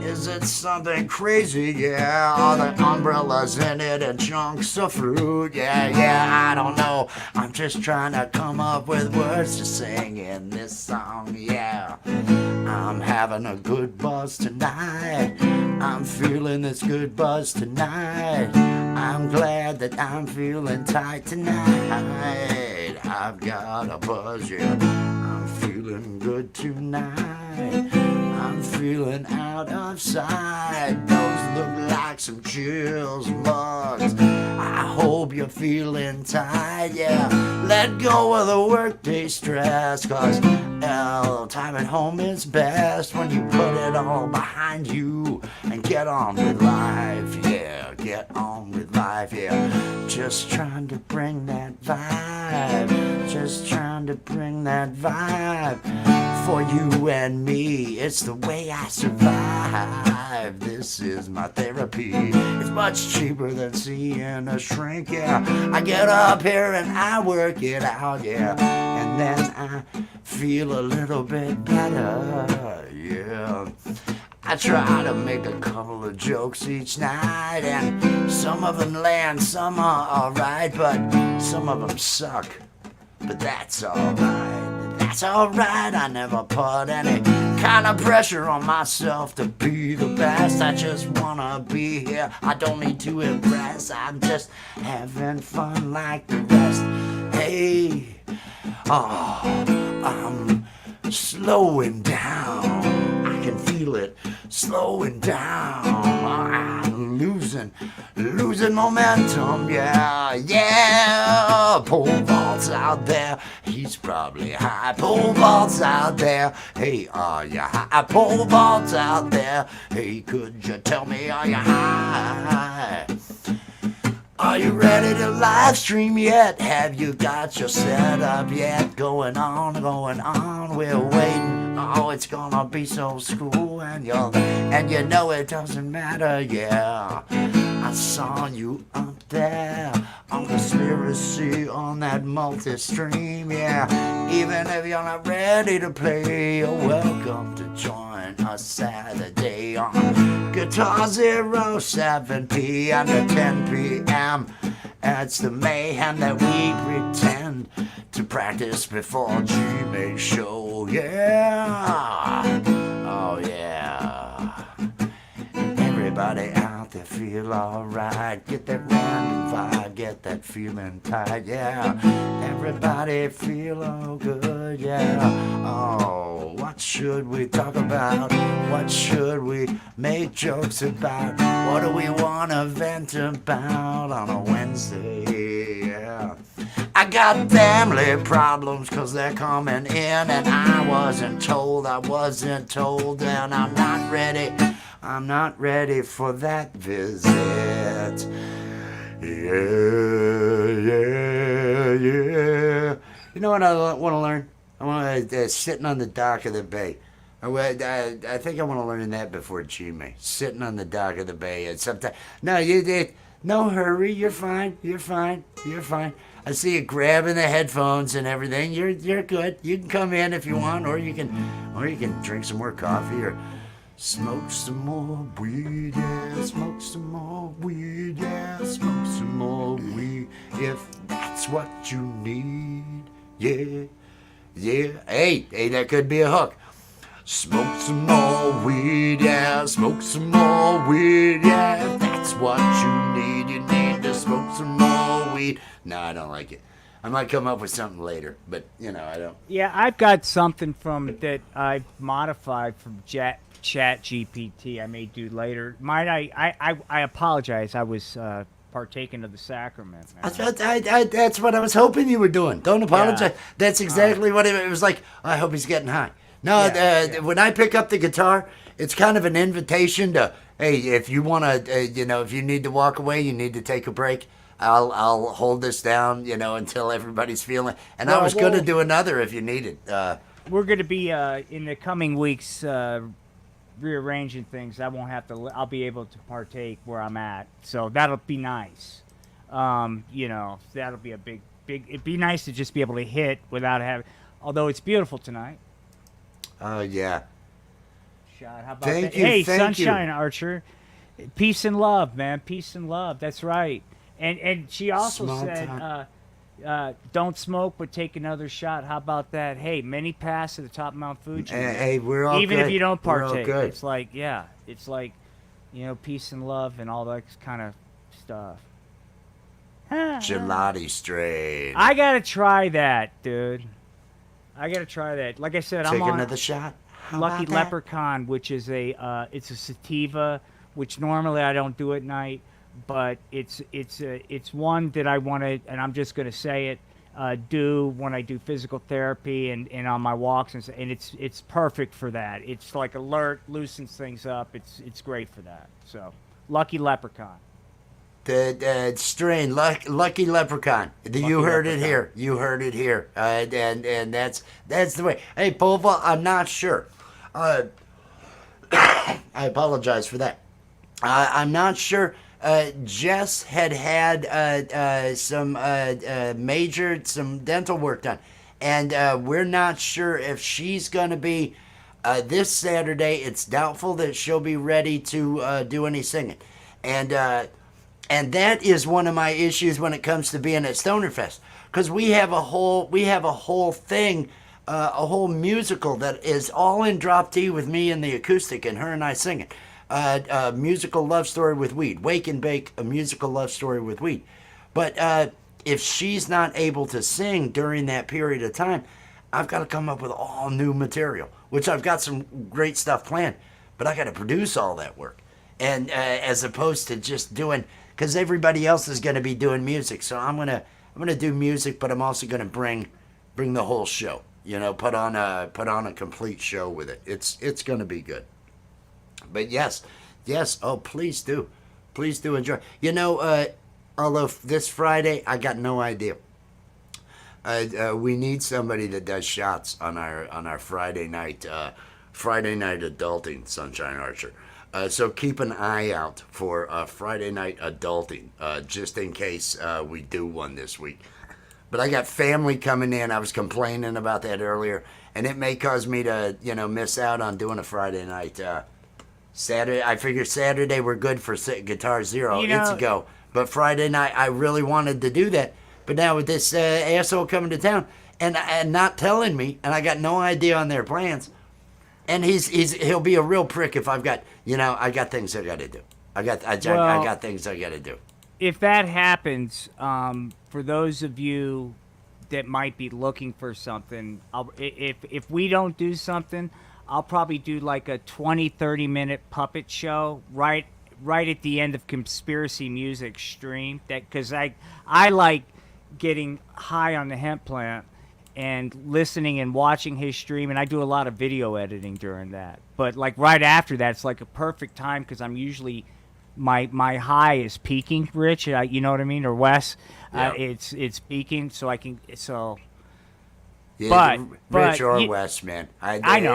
Is it something crazy? Yeah. Are there umbrellas in it and chunks of fruit? Yeah, yeah, I don't know. I'm just trying to come up with words to sing in this song. Yeah. I'm having a good buzz tonight. I'm feeling this good buzz tonight. I'm glad that I'm feeling tight tonight. I've got a buzz, yeah. I'm feeling good tonight. I'm feeling out of sight. Those look like some chills mugs. I hope you're feeling tight, yeah. Let go of the workday stress, cause time at home is best when you put it all behind you and get on with life, yeah. Get on with life, yeah. Just trying to bring that vibe. Just trying to bring that vibe for you and me. It's the way I survive. This is my therapy. It's much cheaper than seeing a shrink, yeah. I get up here and I work it out, yeah. And then I feel a little bit better, yeah. I try to make a couple of jokes each night, and some of them land, some are alright, but some of them suck. But that's alright, that's alright. I never put any kind of pressure on myself to be the best. I just wanna be here, I don't need to impress. I'm just having fun like the rest. Hey, oh, I'm slowing down. I can feel it slowing down. I'm losing momentum. Yeah, yeah. Pole vault's out there. He's probably high. Pole vault's out there. Hey, are you high? Pole vault's out there. Hey, could you tell me, are you high? Are you ready to live stream yet? Have you got your setup yet? Going on, we're waiting. Oh, it's gonna be so cool, and you know it doesn't matter, yeah. I saw you up there on Conspiracy on that multi-stream, yeah. Even if you're not ready to play, you're welcome to join us Saturday on Guitar 07 p.m. to 10 p.m. It's the mayhem that we pretend to practice before G-Make show, yeah. Oh yeah. Everybody out there feel alright. Get that random vibe, get that feeling tight, yeah. Everybody feel all good, yeah. Oh, what should we talk about? What should we make jokes about? What do we want to vent about on a Wednesday, yeah. I got family problems cause they're coming in, and I wasn't told, and I'm not ready for that visit. Yeah. You know what I want to learn? I want to sitting on the dock of the bay. I think I want to learn that before G-May. Sitting on the dock of the bay and sometimes. No, no hurry. You're fine. I see you grabbing the headphones and everything. You're good. You can come in if you want, or you can drink some more coffee or smoke some more weed. Yeah, smoke some more weed. Yeah, smoke some more weed. If that's what you need. Yeah. Hey, that could be a hook. Smoke some more weed, yeah. Smoke some more weed, yeah. If that's what you need to smoke some more weed. No, I don't like it. I might come up with something later, but I don't. Yeah, I've got something from that I've modified from Chat GPT. I may do later. Might I apologize. I was partaking of the sacrament. That's what I was hoping you were doing. Don't apologize. Yeah. That's exactly what it was like. I hope he's getting high. No, when I pick up the guitar, it's kind of an invitation to, hey, if you want to, if you need to walk away, you need to take a break. I'll hold this down, until everybody's feeling. And I was going to do another if you need it. We're going to be in the coming weeks rearranging things. I won't have to. I'll be able to partake where I'm at, so that'll be nice. You know, that'll be a big. It'd be nice to just be able to hit without having. Although it's beautiful tonight. Oh yeah. Shot. How about Thank that? you, Hey, thank you. sunshine, Archer. Peace and love, man. Peace and love. That's right. And she also Small said, talk. don't smoke, but take another shot. How about that? Hey, many pass to the top of Mount Fuji. man. Hey, we're all Even good. if you don't We're all partake, good. it's like, yeah, it's like, you know, peace and love and all that kind of stuff. Gelati strain. I gotta try that, dude. I gotta try that. Like I said, Take I'm on another shot. How Lucky about that? Leprechaun, which is it's a sativa, which normally I don't do at night, but it's one that I want to, and I'm just gonna say it, do when I do physical therapy and on my walks, and it's perfect for that. It's like alert, loosens things up. It's great for that. So Lucky Leprechaun. The strain, lucky leprechaun. You heard it here. You heard it here. And that's the way. Hey, Pova, I'm not sure. I apologize for that. I'm not sure. Jess had some some dental work done, and we're not sure if she's going to be this Saturday. It's doubtful that she'll be ready to do any singing, and that is one of my issues when it comes to being at Stonerfest, because we have a whole thing, a whole musical that is all in drop D with me and the acoustic and her and I singing. A musical love story with weed. Wake and Bake, a musical love story with weed. But if she's not able to sing during that period of time, I've got to come up with all new material, which I've got some great stuff planned, but I got to produce all that work. And as opposed to just doing, because everybody else is going to be doing music, so I'm gonna do music, but I'm also going to bring the whole show. You know, put on a complete show with it. It's going to be good. But yes. Oh, please do enjoy. You know, although this Friday I got no idea. We need somebody that does shots on our Friday night adulting, Sunshine Archer. So keep an eye out for Friday night adulting, just in case we do one this week. But I got family coming in. I was complaining about that earlier, and it may cause me to, miss out on doing a Friday night. Saturday, I figure Saturday we're good for Guitar Zero. It's a go. But Friday night, I really wanted to do that. But now with this asshole coming to town and not telling me, and I got no idea on their plans, and he'll be a real prick if I've got, I got things I got to do. I got things I got to do. If that happens, for those of you that might be looking for something, if we don't do something, I'll probably do like a 20-30 minute puppet show right at the end of Conspiracy Music stream, because I like getting high on the hemp plant and listening and watching his stream, and I do a lot of video editing during that. But like right after that, it's like a perfect time, because I'm usually my high is peaking, Rich. You know what I mean, or Wes? Yeah. It's peaking, so I can Yeah, but Rich or West, man. I know.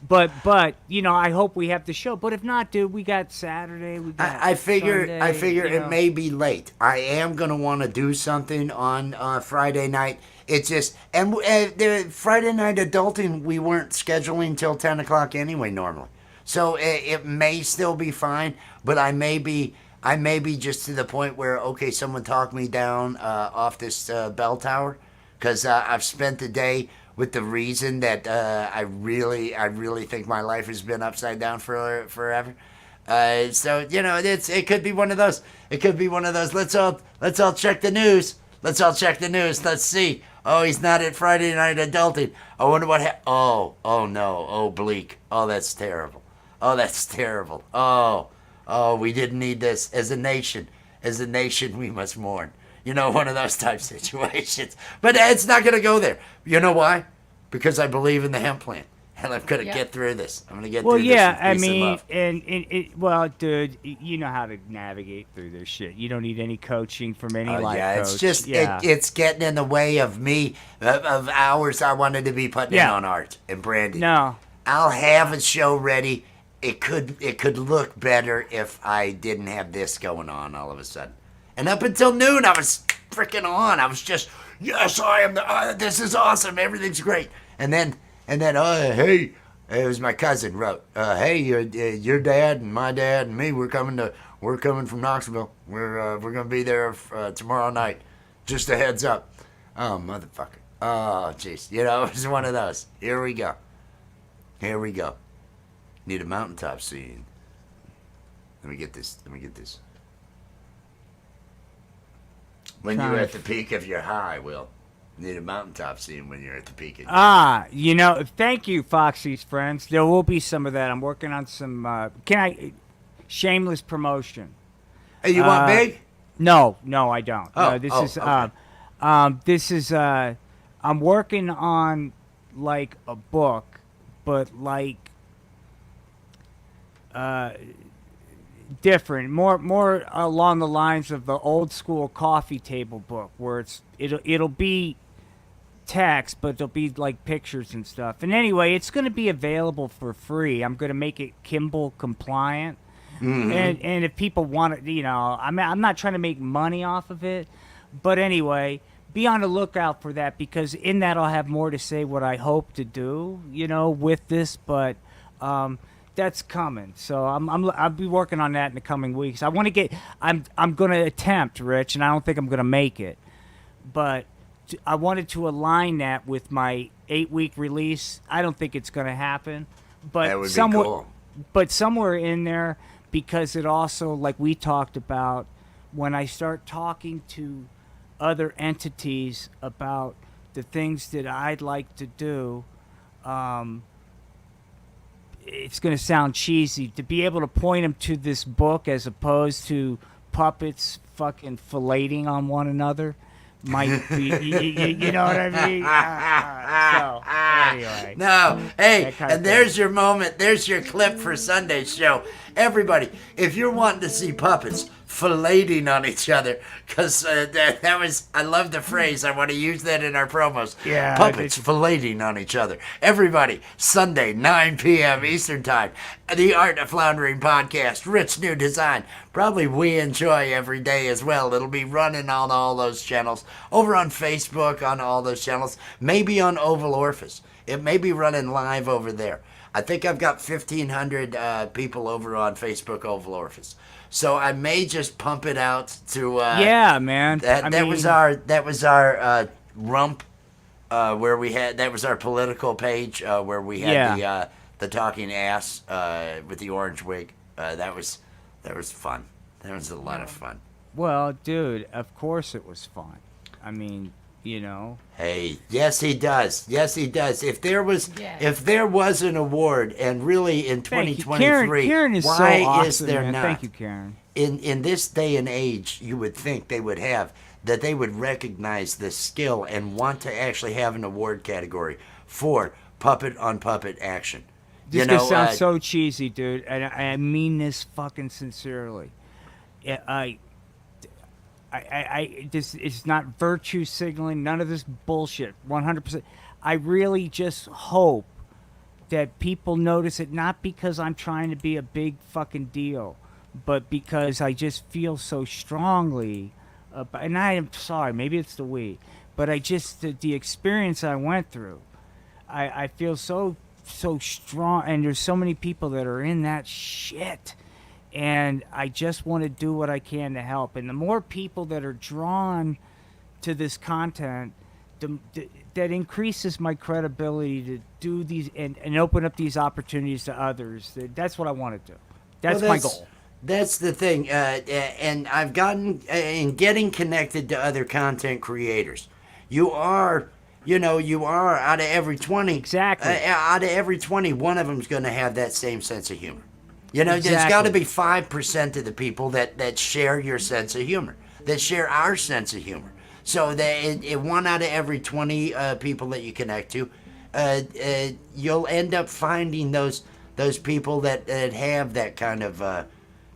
But I hope we have the show. But if not, dude, we got Saturday. We got I figure Sunday, it may be late. I am gonna want to do something on Friday night. It's just the Friday night adulting we weren't scheduling till 10 o'clock anyway normally, so it may still be fine. But I may be just to the point where someone talk me down off this bell tower. Because I've spent the day with the reason that I really think my life has been upside down for forever. So it could be one of those. It could be one of those. Let's all check the news. Let's see. Oh, he's not at Friday night adulting. I wonder what happened. Oh no. Oh, bleak. Oh, that's terrible. Oh, we didn't need this as a nation. As a nation, we must mourn. One of those type situations. But it's not going to go there. You know why? Because I believe in the hemp plant. And I'm going to get through this. I'm going to get through this with peace and love. Well, dude, you know how to navigate through this shit. You don't need any coaching from any life coach. It's just, it's getting in the way of me, of hours I wanted to be putting in on art and branding. No. I'll have a show ready it could look better if I didn't have this going on all of a sudden. And up until noon, I was freaking on. I was just, yes, I am. This is awesome. Everything's great. And then, hey, it was my cousin wrote, hey, your dad and my dad and me, we're coming from Knoxville. We're gonna be there tomorrow night. Just a heads up. Oh, motherfucker. Oh, jeez. You know, it was one of those. Here we go. Need a mountaintop scene. Let me get this. When you're at the peak of your high, Will. Need a mountaintop scene when you're at the peak of your high. Thank you, Foxy's friends. There will be some of that. I'm working on some, shameless promotion. Hey, you want big? No, I don't. Oh, No, this is, okay. I'm working on, like, a book, but, like, different, more along the lines of the old school coffee table book, where it'll be text, but there'll be like pictures and stuff. And anyway, it's going to be available for free. I'm going to make it Kindle compliant, and if people want it, I'm not trying to make money off of it, but anyway, be on the lookout for that, because in that I'll have more to say what I hope to do, with this, but that's coming. So I'll be working on that in the coming weeks. I'm going to attempt, Rich, and I don't think I'm going to make it, but I wanted to align that with my 8-week release. I don't think it's going to happen, but That would be cool. But somewhere in there, because it also, like we talked about, when I start talking to other entities about the things that I'd like to do, it's going to sound cheesy to be able to point them to this book as opposed to puppets fucking filleting on one another. Might be, you know what I mean? So, anyway. No, hey, That kind of and there's your moment. There's your clip for Sunday's show. Everybody, if you're wanting to see puppets filleting on each other, because that was, I love the phrase. I want to use that in our promos. Yeah, Puppets filleting on each other. Everybody, Sunday, 9 p.m. Eastern Time. The Art of Floundering podcast, Rich New Design. Probably we enjoy every day as well. It'll be running on all those channels. Over on Facebook, on all those channels. Maybe on Oval Orifice. It may be running live over there. I think I've got 1,500 people over on Facebook Oval Orifice. So I may just pump it out to yeah, man. That was our rump where we had, that was our political page where we had the talking ass with the orange wig. That was fun. That was a lot of fun. Well, dude, of course it was fun. I mean, Hey, yes he does. If there was an award, and really in 2023, Karen is why so awesome, is there man. not? Thank you, Karen. In this day and age, you would think they would have, that they would recognize this skill and want to actually have an award category for puppet on puppet action. This is gonna sound so cheesy, dude, and I mean this fucking sincerely. This is not virtue signaling, none of this bullshit. 100%. I really just hope that people notice it, not because I'm trying to be a big fucking deal, but because I just feel so strongly. And I am sorry, maybe it's the weed, but the experience I went through, I feel so strong, and there's so many people that are in that shit. And I just want to do what I can to help. And the more people that are drawn to this content, that increases my credibility to do these and open up these opportunities to others. That's what I want to do. That's my goal. That's the thing. And I've gotten, in getting connected to other content creators, you are out of every 20. Exactly. Out of every 20, one of them's going to have that same sense of humor. There's Exactly. got to be 5% of the people that share your sense of humor, that share our sense of humor. So that one out of every 20 people that you connect to, you'll end up finding those people that have that kind of.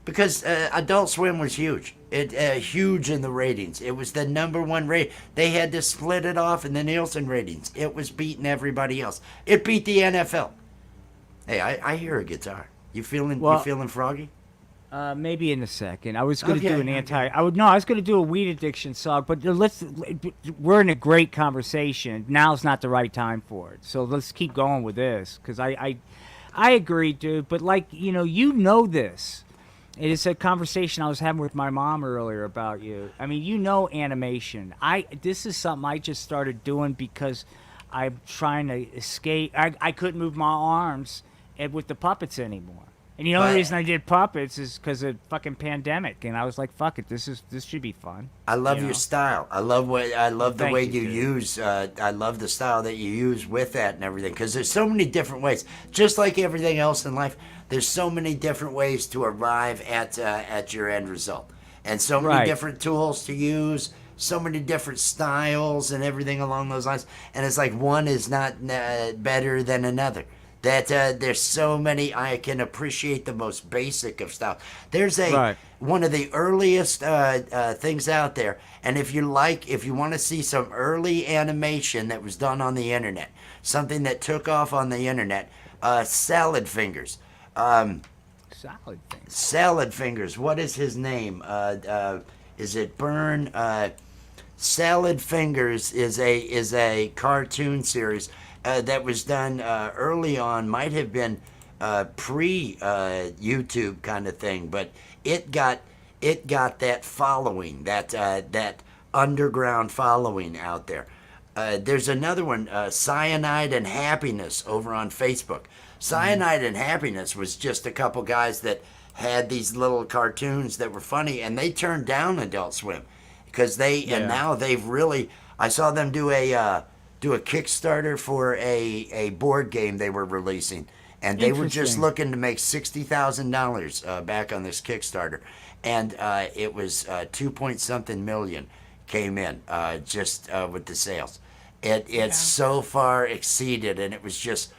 Because Adult Swim was huge. Huge in the ratings. It was the number one rate. They had to split it off in the Nielsen ratings. It was beating everybody else. It beat the NFL. Hey, I hear a guitar. You feeling Well, froggy? maybe in a second. I was going to Okay, do an okay. I was going to do a weed addiction song, but we're in a great conversation. Now's not the right time for it. So let's keep going with this because I agree, dude. But like, you know this. It is a conversation I was having with my mom earlier about you. I mean, animation. This is something I just started doing because I'm trying to escape. I couldn't move my arms with the puppets anymore. And the only But reason I did puppets is because of fucking pandemic. And I was like, fuck it, this should be fun. I love You your know? style. I love the Thank way you, you dude. use. I love the style that you use with that and everything. Because there's so many different ways. Just like everything else in life, there's so many different ways to arrive at your end result, and so many Right. different tools to use. So many different styles and everything along those lines. And it's like one is not better than another. That there's so many. I can appreciate the most basic of stuff. There's Right. one of the earliest things out there, and if you want to see some early animation that was done on the internet, something that took off on the internet, Salad Fingers. Solid things. Salad Fingers. What is his name? Is it Burn? Salad Fingers is a cartoon series that was done early on. Might have been pre YouTube kind of thing, but it got that following, that underground following out there. There's another one, Cyanide and Happiness, over on Facebook. Cyanide and Happiness was just a couple guys that had these little cartoons that were funny, and they turned down Adult Swim because and now they've really. I saw them do a Kickstarter for a board game they were releasing, and they were just Interesting. looking to make $60,000 back on this Kickstarter, and it was 2 point something million came in just with the sales. It's so far exceeded, and it was just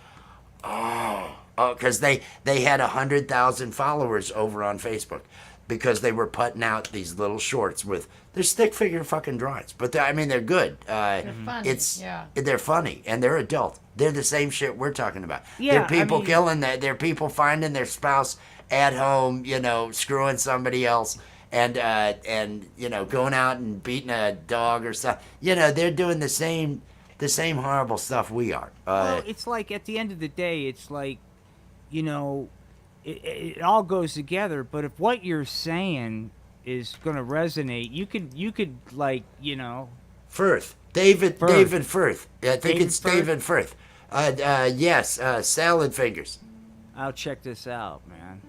because they had 100,000 followers over on Facebook because they were putting out these little shorts with they're stick figure fucking drawings, but I mean they're good. They're funny. It's Yeah. they're funny and they're adult. They're the same shit we're talking about. Yeah, They're I people mean- killing that. They're people finding their spouse at home, screwing somebody else. And going out and beating a dog or something. They're doing the same horrible stuff we are. Well, it's like at the end of the day, it's like, it all goes together. But if what you're saying is going to resonate, you could like, Firth. David Firth. I think David it's Firth? David Firth. Yes, Salad Fingers. I'll check this out, man.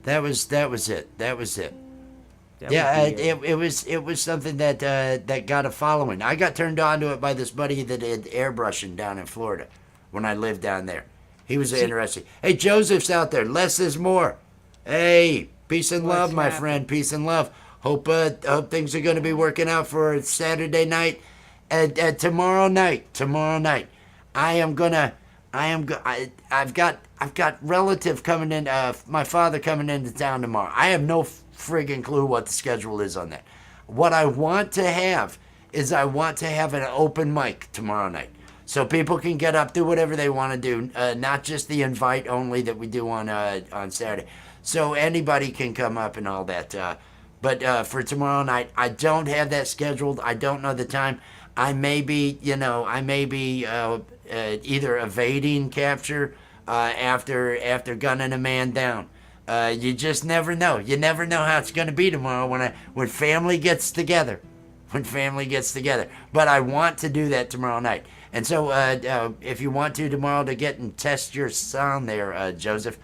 That was it. That was it. That Yeah, would be it was something that got a following. I got turned on to it by this buddy that did airbrushing down in Florida when I lived down there. He was interested. Hey, Joseph's out there. Less is more. Hey, peace and love, my friend. Peace and love. Hope things are going to be working out for Saturday night and tomorrow night. Tomorrow night, I've got relative coming in. My father coming into town tomorrow. I have no friggin' clue what the schedule is on that. What I want to have is an open mic tomorrow night. So people can get up, do whatever they want to do, not just the invite only that we do on Saturday. So anybody can come up and all that. But for tomorrow night, I don't have that scheduled. I don't know the time. I may be either evading capture after gunning a man down. You just never know. You never know how it's going to be tomorrow when family gets together. When family gets together. But I want to do that tomorrow night. And so if you want to tomorrow to get and test your sound there, Joseph,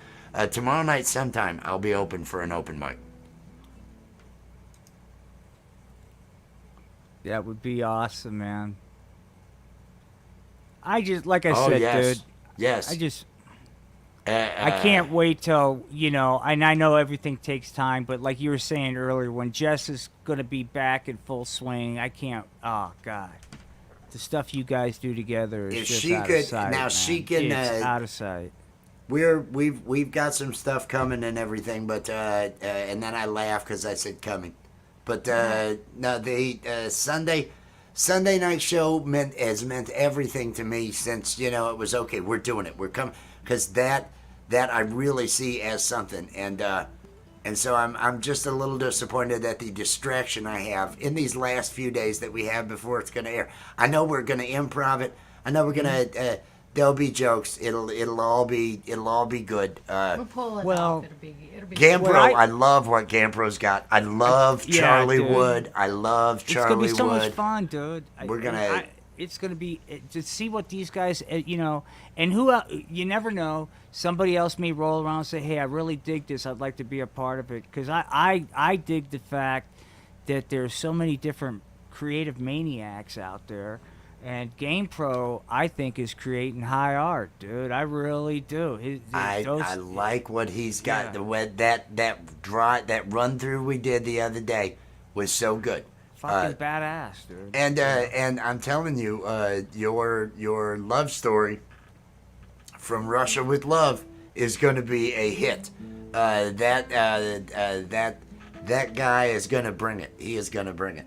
tomorrow night sometime I'll be open for an open mic. That would be awesome, man. Like I Oh, said, yes. dude. Yes. I can't wait till, and I know everything takes time, but like you were saying earlier, when Jess is going to be back in full swing, I can't, oh, God. The stuff you guys do together is If just she out could- of sight, now man. she can, It's out of sight. We've got some stuff coming and everything, but and then I laugh because I said coming, but no, the Sunday night show has meant everything to me since it was okay. We're doing it. We're coming because that that I really see as something. And so I'm just a little disappointed at the distraction I have in these last few days that we have before it's going to air. I know we're going to improv it. I know we're going to. There'll be jokes. It'll all be good. We'll pull it well, off. It'll be Gampro, Well, I love what Gampro's got. I love Yeah, Charlie dude. Wood. I love It's gonna Charlie be so Wood. much fun, dude. We're gonna- It's gonna be to see what these guys, and who you never know. Somebody else may roll around and say, "Hey, I really dig this. I'd like to be a part of it." Because I dig the fact that there's so many different creative maniacs out there, and GamePro I think is creating high art, dude. I really do. I like what he's got. Yeah. The way that run through we did the other day was so good. Fucking badass, dude. And I'm telling you, your love story from Russia with Love is going to be a hit. That guy is going to bring it. He is going to bring it.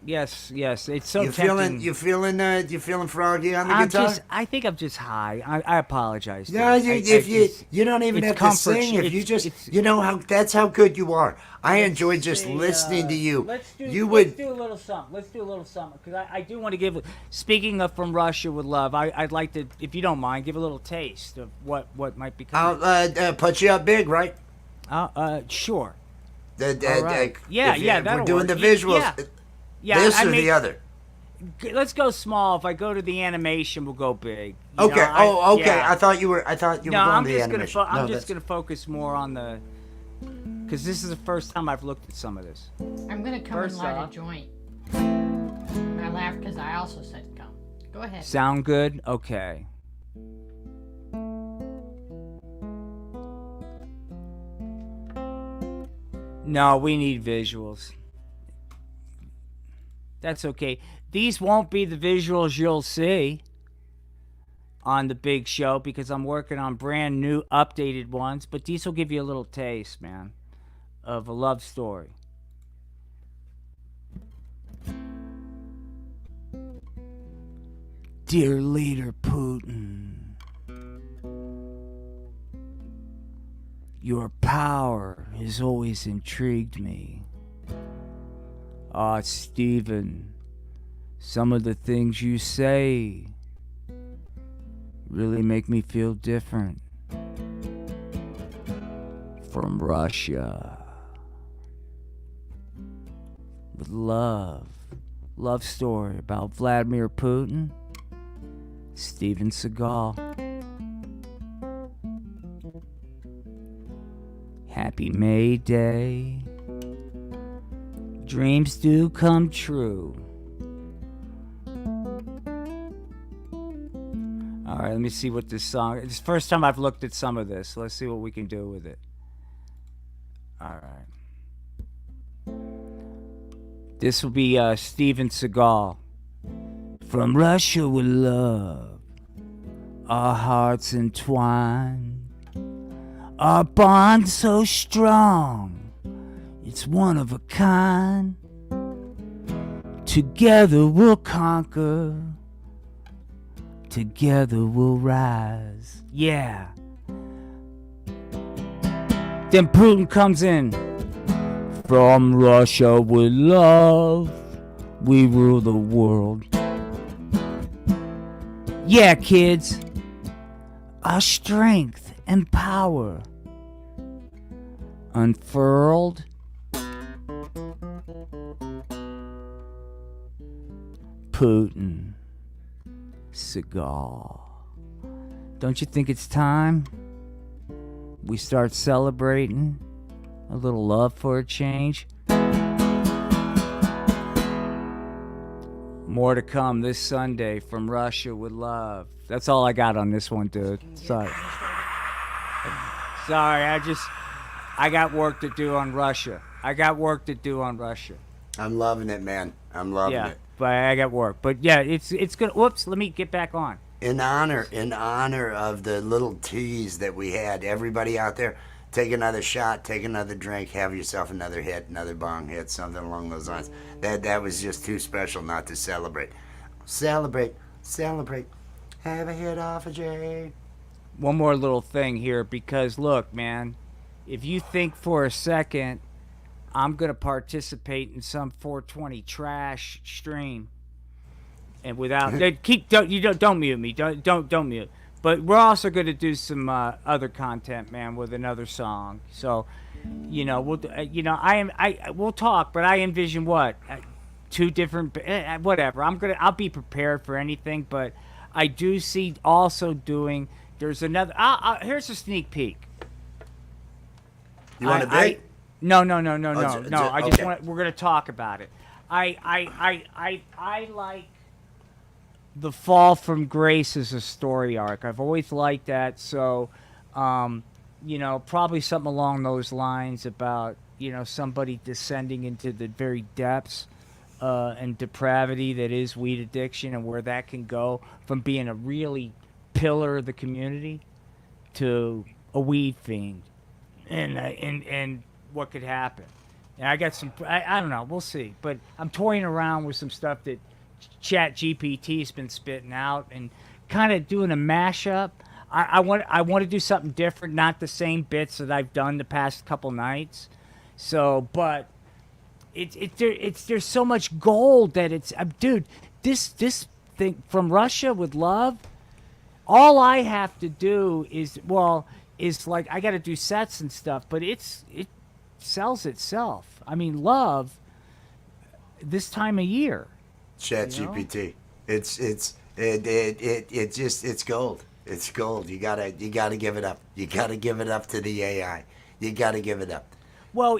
Yes, it's so You tempting. feeling froggy on the guitar? I think I'm just high. I apologize. dude. No, It's- you don't even it's have comfort. to sing. If you It's- just that's how good you are. I enjoy just see, listening to you. Let's do a little something. Let's do a little something because I do want to give. Speaking of From Russia with Love, I'd like to, if you don't mind, give a little taste of what might be coming. I'll put you up big, right? Sure. All right. Yeah, that'll we're doing work. the visuals. Yeah, This I or mean, the other? Let's go small. If I go to the animation, we'll go big. Okay. Okay. Yeah. I thought you were. No, I'm going to the just gonna animation. I'm just gonna focus more on the because this is the first time I've looked at some of this. I'm gonna come First and light off- a joint. I laugh because I also said come. Go ahead. Sound good? Okay. No, we need visuals. That's okay. These won't be the visuals you'll see on the big show because I'm working on brand new updated ones, but these will give you a little taste, man, of a love story. Dear Leader Putin, your power has always intrigued me. Ah, Stephen, some of the things you say really make me feel different. From Russia. With love. Love story about Vladimir Putin. Steven Seagal. Happy May Day. Dreams do come true. Alright, let me see what this song. It's the first time I've looked at some of this. Let's see what we can do with it. Alright. This will be Steven Seagal. From Russia with love, our hearts entwined, our bond so strong, it's one of a kind. Together we'll conquer, together we'll rise. Yeah. Then Putin comes in. From Russia with love, we rule the world. Yeah, kids, our strength and power unfurled. Putin, Seagal. Don't you think it's time we start celebrating a little love for a change? More to come this Sunday from Russia with love. That's all I got on this one, dude. Sorry. Sorry, I got work to do on Russia. I'm loving it, man. I'm loving Yeah, it. but I got work. But yeah, it's good. Whoops, let me get back on. In honor of the little tease that we had, everybody out there, take another shot, take another drink, have yourself another hit, another bong hit, something along those lines. That was just too special not to celebrate. Celebrate. Have a hit off a J. one more little thing here, because look, man, if you think for a second I'm gonna participate in some 420 trash stream, and without don't mute me, don't mute. But we're also gonna do some other content, man, with another song. So, we'll talk, but I envision what two different whatever. I'll be prepared for anything, but I do see also doing. There's another. Here's a sneak peek. You want to I, bait? no. I just okay. want. We're gonna talk about it. I like the fall from grace as a story arc. I've always liked that. So, probably something along those lines about somebody descending into the very depths and depravity that is weed addiction, and where that can go from being a really pillar of the community to a weed fiend, and what could happen. And I got some. I don't know. We'll see. But I'm toying around with some stuff that Chat GPT's been spitting out, and kind of doing a mashup. I want to do something different, not the same bits that I've done the past couple nights. So, but there's so much gold that it's dude. This thing from Russia with love. All I have to do is like I got to do sets and stuff, but it sells itself. I mean, love this time of year. Chat GPT. It's gold. It's gold. You gotta give it up. You gotta give it up to the AI. You gotta give it up. Well,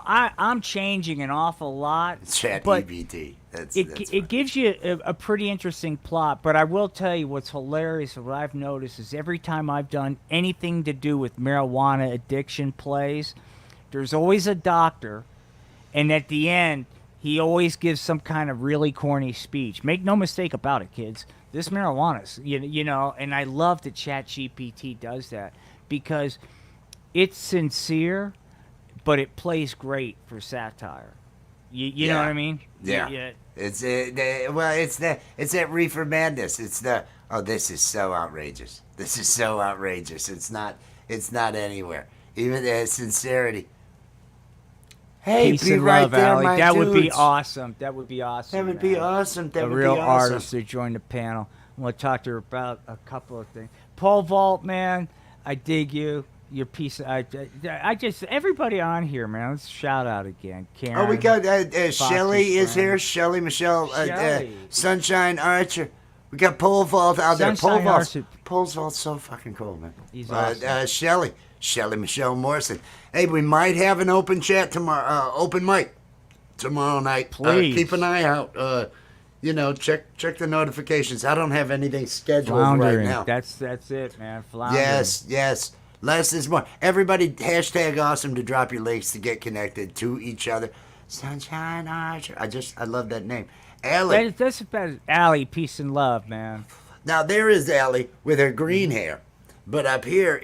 I'm changing an awful lot. Chat but GPT. It gives you a pretty interesting plot. But I will tell you what's hilarious, what I've noticed is every time I've done anything to do with marijuana addiction plays, there's always a doctor, and at the end, he always gives some kind of really corny speech. Make no mistake about it, kids. This marijuana's, and I love that ChatGPT does that because it's sincere, but it plays great for satire. You know what I mean? Yeah. It's that reefer madness. It's this is so outrageous. This is so outrageous. It's not anywhere. Even the sincerity. Hey, Peace be and right love, there, Allie. my That dudes. would be awesome. That would be awesome. That would be awesome. That a would real be awesome. artist to join the panel. I want to talk to her about a couple of things. Pole vault, man. I dig you. Your piece. I just everybody on here, man. Let's shout out again. Karen. Oh, we got Shelly is friend. here. Shelly Michelle, Shelley. Sunshine Archer. We got Pole Vault out there. Sunshine Archer. Pole Vault's so fucking cool, man. He's awesome. Shelly Michelle Morrison. Hey, we might have an open chat tomorrow. Open mic tomorrow night. Please keep an eye out. Check the notifications. I don't have anything scheduled Floundering. right now. That's it, man. Floundering. Yes. Less is more. Everybody, hashtag awesome to drop your links to get connected to each other. Sunshine Archer. I love that name. Allie. That's about Allie. Peace and love, man. Now there is Allie with her green hair, but up here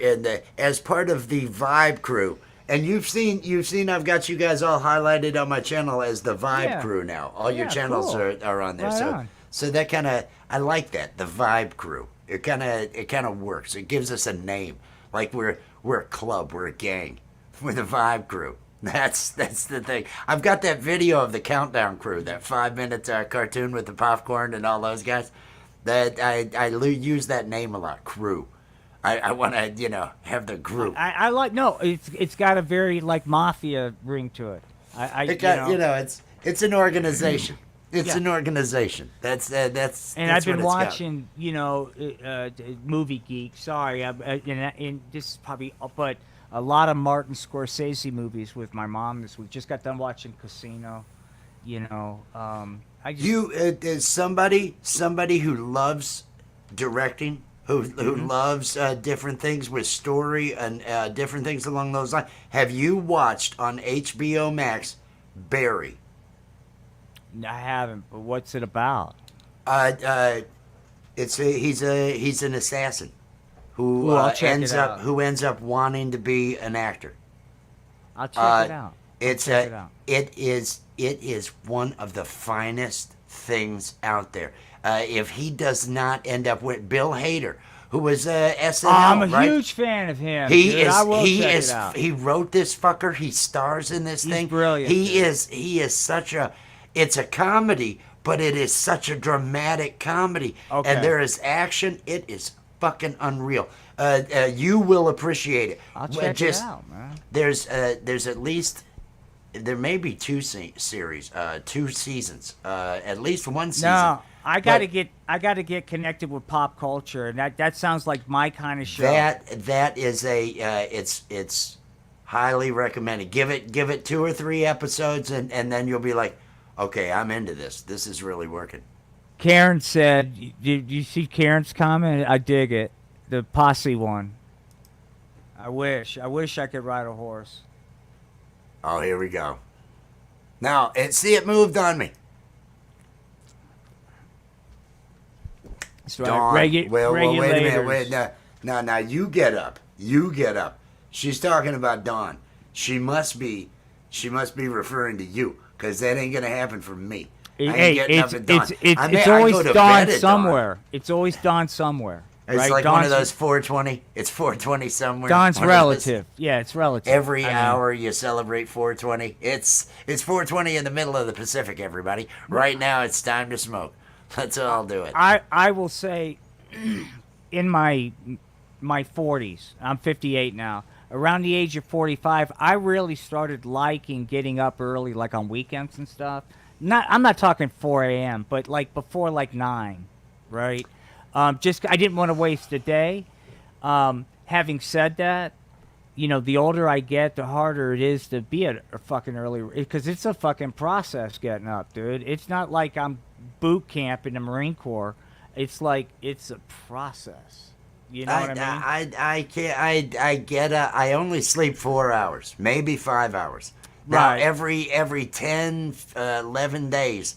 as part of the Vibe crew, and you've seen I've got you guys all highlighted on my channel as the Vibe crew now. All your channels cool. are on there. Right on. So that kind of, I like that, the Vibe crew. It kind of works. It gives us a name. Like we're a club, we're a gang, we're the Vibe crew. That's the thing. I've got that video of the Countdown crew, that 5-minute cartoon with the popcorn and all those guys. That I use that name a lot, crew. I want to have the group. I like it's got a very like mafia ring to it. It's an organization. It's an organization. That's. And I've been watching, Movie Geek. Sorry, and this is probably, but a lot of Martin Scorsese movies with my mom this week. Just got done watching Casino. I just Is somebody who loves directing, who loves different things with story and different things along those lines. Have you watched on HBO Max Barry? I haven't, but what's it about? He's an assassin who I'll check ends it up out. who ends up wanting to be an actor. I'll check it out. It is one of the finest things out there. If he does not end up with Bill Hader, who was SNL. I'm a right? huge fan of him. He dude. is. I will He check is. it out. He wrote this fucker. He stars in this He's thing. brilliant, He dude. is. He is such a. It's a comedy, but it is such a dramatic comedy. Okay. And there is action. It is fucking unreal. You will appreciate it. I'll check it out, man. There's at least. There may be two series, 2 seasons, at least one season. No, I gotta But get connected with pop culture, and that sounds like my kind of show. that is a it's highly recommended. Give it 2 or 3 episodes, and then you'll be like, okay, I'm into this. This is really working. Karen said, "Did you see Karen's comment? I dig it. The posse one. I wish I could ride a horse." Oh, here we go. Now, see, it moved on me. That's right. Dawn. Well, wait a minute. Regulators. Now, you get up. You get up. She's talking about Dawn. She must be referring to you, because that ain't gonna happen for me. I ain't Hey, getting up at dawn. it's I always go to dawn bed at somewhere. It's always dawn somewhere. It's right? like one of Dawn's- those 420. It's 420 somewhere. Dawn's One of those- relative. Yeah, it's relative. Every I mean, hour you celebrate 420. It's 420 in the middle of the Pacific, everybody. Right now it's time to smoke. Let's all do it. I will say, in my 40s, I'm 58 now. Around the age of 45, I really started liking getting up early, like on weekends and stuff. I'm not talking 4 a.m., but like before like 9, right? Just I didn't want to waste a day. Having said that, you know, the older I get, the harder it is to be a fucking early, because it's a fucking process getting up, dude. It's not like I'm boot camp in the Marine Corps. It's like it's a process. You know what I mean? I can't. I only sleep 4 hours, maybe 5 hours. Now Right. every 10, 11 days,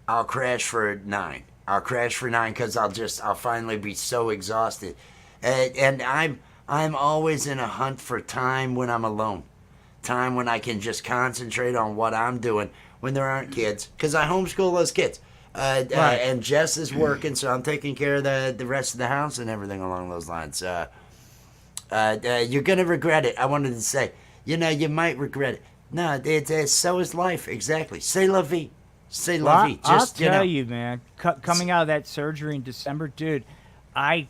I'll crash for 9. I'll crash for 9 because I'll finally be so exhausted, and I'm always in a hunt for time when I'm alone, time when I can just concentrate on what I'm doing when there aren't kids, because I homeschool those kids. Right. And Jess is working, so I'm taking care of the rest of the house and everything along those lines. You're gonna regret it. I wanted to say, you might regret it. No, it's so is life. Exactly. C'est la vie. C'est la vie. I'll Just tell you, man. Coming out of that surgery in December, dude, I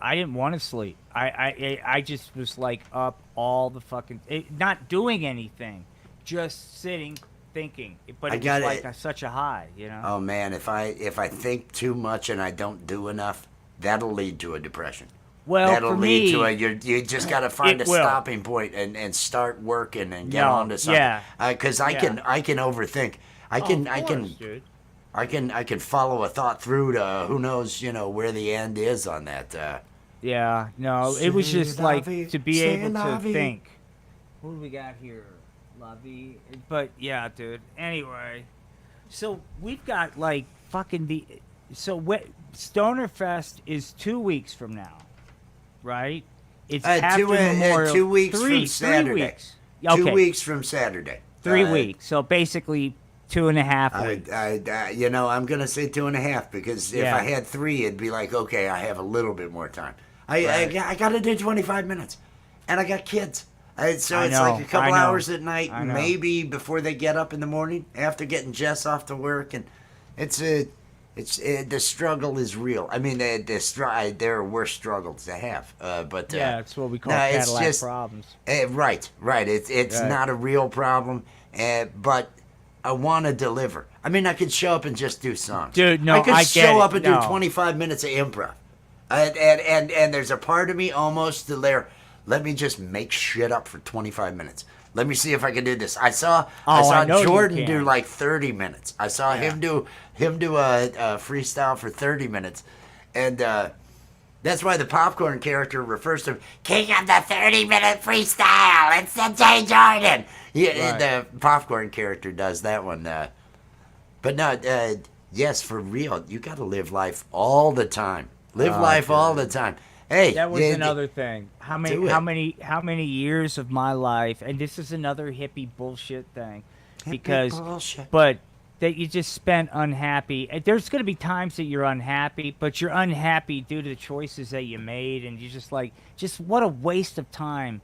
didn't want to sleep. I just was like up all the fucking, not doing anything, just sitting thinking. But I it got was like it. such a high, you know. Oh man, if I think too much and I don't do enough, that'll lead to a depression. Well, That'll for lead me, to you just got to find a it will. stopping point and start working and get No, on to something. yeah. Because I can overthink. I can dude. I can follow a thought through to who knows where the end is on that. Yeah, no, it was just C'est la like vie, to be c'est able la to vie. think. What do we got here? La vie. But yeah, dude. Anyway, so we've got like fucking Stoner Fest is 2 weeks from now, right? It's after 2 Memorial. 2 weeks three, from Saturday. 3 weeks. Okay. 2 weeks from Saturday. 3 weeks. So basically 2.5 weeks. I'm gonna say 2.5 because if Yeah. I had 3, it'd be like, okay, I have a little bit more time. Right. I gotta do 25 minutes, and I got kids. So I it's know, like a couple I know, hours at night, I know. maybe before they get up in the morning after getting Jess off to work, and the struggle is real. I mean, there are worse struggles to have, but Yeah, it's what we call no, it's Cadillac just- problems. right. It's Right. not a real problem, but I want to deliver. I mean, I could show up and just do songs. Dude, no, I could I get show it. up and No. do 25 minutes of improv, and there's a part of me almost to there. Let me just make shit up for 25 minutes. Let me see if I can do this. I saw I know you Jordan can. do like 30 minutes. I saw him do a freestyle for 30 minutes, and that's why the popcorn character refers to him, King of the 30-minute freestyle. It's the Jay Jordan. Yeah, Right. the popcorn character does that one. But no, yes, for real, you got to live life all the time. Live life all the time. Hey, That was yeah, another thing. How Do many it. how many years of my life, and this is another hippie bullshit thing, because bullshit. but that you just spent unhappy. There's going to be times that you're unhappy, but you're unhappy due to the choices that you made, and you're just like, just what a waste of time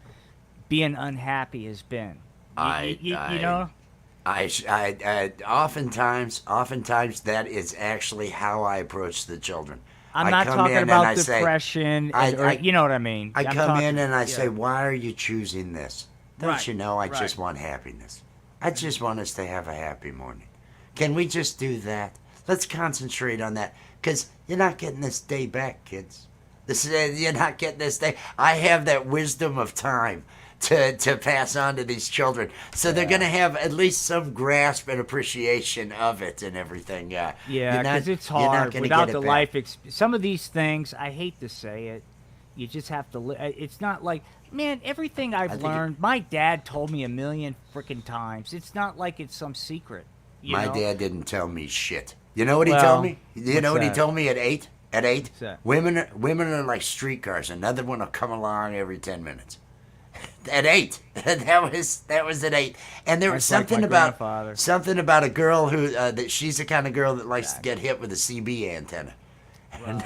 being unhappy has been. You know? Oftentimes that is actually how I approach the children. I'm I not come talking in and about I say- depression, I- you know what I mean. I I'm come talking- in and I yeah. say, why are you choosing this? Don't Right, you know I right. just want happiness? I just want us to have a happy morning. Can we just do that? Let's concentrate on that. Because you're not getting this day back, kids. You're not getting this day. I have that wisdom of time to pass on to these children. So they're going to have at least some grasp and appreciation of it and everything. Yeah, You're not- because it's you're not hard gonna without get the it back. life. Some of these things, I hate to say it, you just have to. It's not like, man, everything I've think learned. My dad told me a million freaking times. It's not like it's some secret. My know? dad didn't tell me shit. You know what he Well, told me? You know what's what he that? told me at 8? At 8? What's that? Women are like streetcars. Another one will come along every 10 minutes. At 8. that was at 8. And there was That's like something my about grandfather. something about a girl who that she's the kind of girl that likes to get hit with a CB antenna. And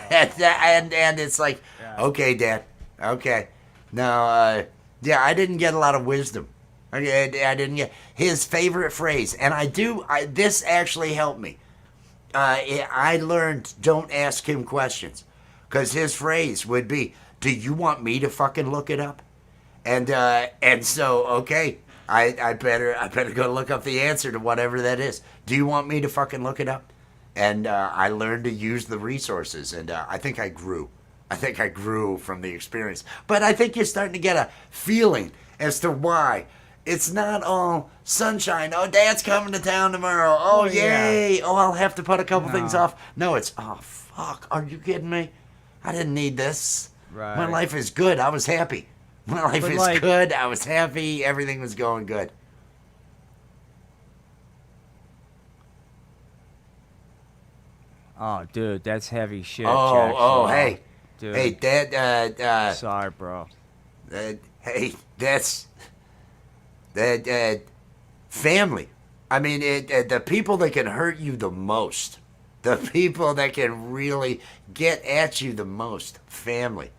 it's like, Yeah. okay, Dad. Okay. No, yeah, I didn't get a lot of wisdom. I didn't get his favorite phrase, and this actually helped me. I learned don't ask him questions, because his phrase would be, "Do you want me to fucking look it up?" And so okay, I better go look up the answer to whatever that is. Do you want me to fucking look it up? And I learned to use the resources, and I think I grew. I think I grew from the experience. But I think you're starting to get a feeling as to why. It's not all sunshine. Oh, Dad's coming to town tomorrow. Oh, Well, yeah. yay. Oh, I'll have to put a couple No. things off. No, it's, oh, fuck. Are you kidding me? I didn't need this. Right. My life is good. I was happy. My life But, is like- good. I was happy. Everything was going good. Oh, dude, that's heavy shit. Oh, Jackson. hey. Dude. Hey, Dad, Sorry, bro. hey, that's that family. I mean, the people that can hurt you the most, the people that can really get at you the most, family.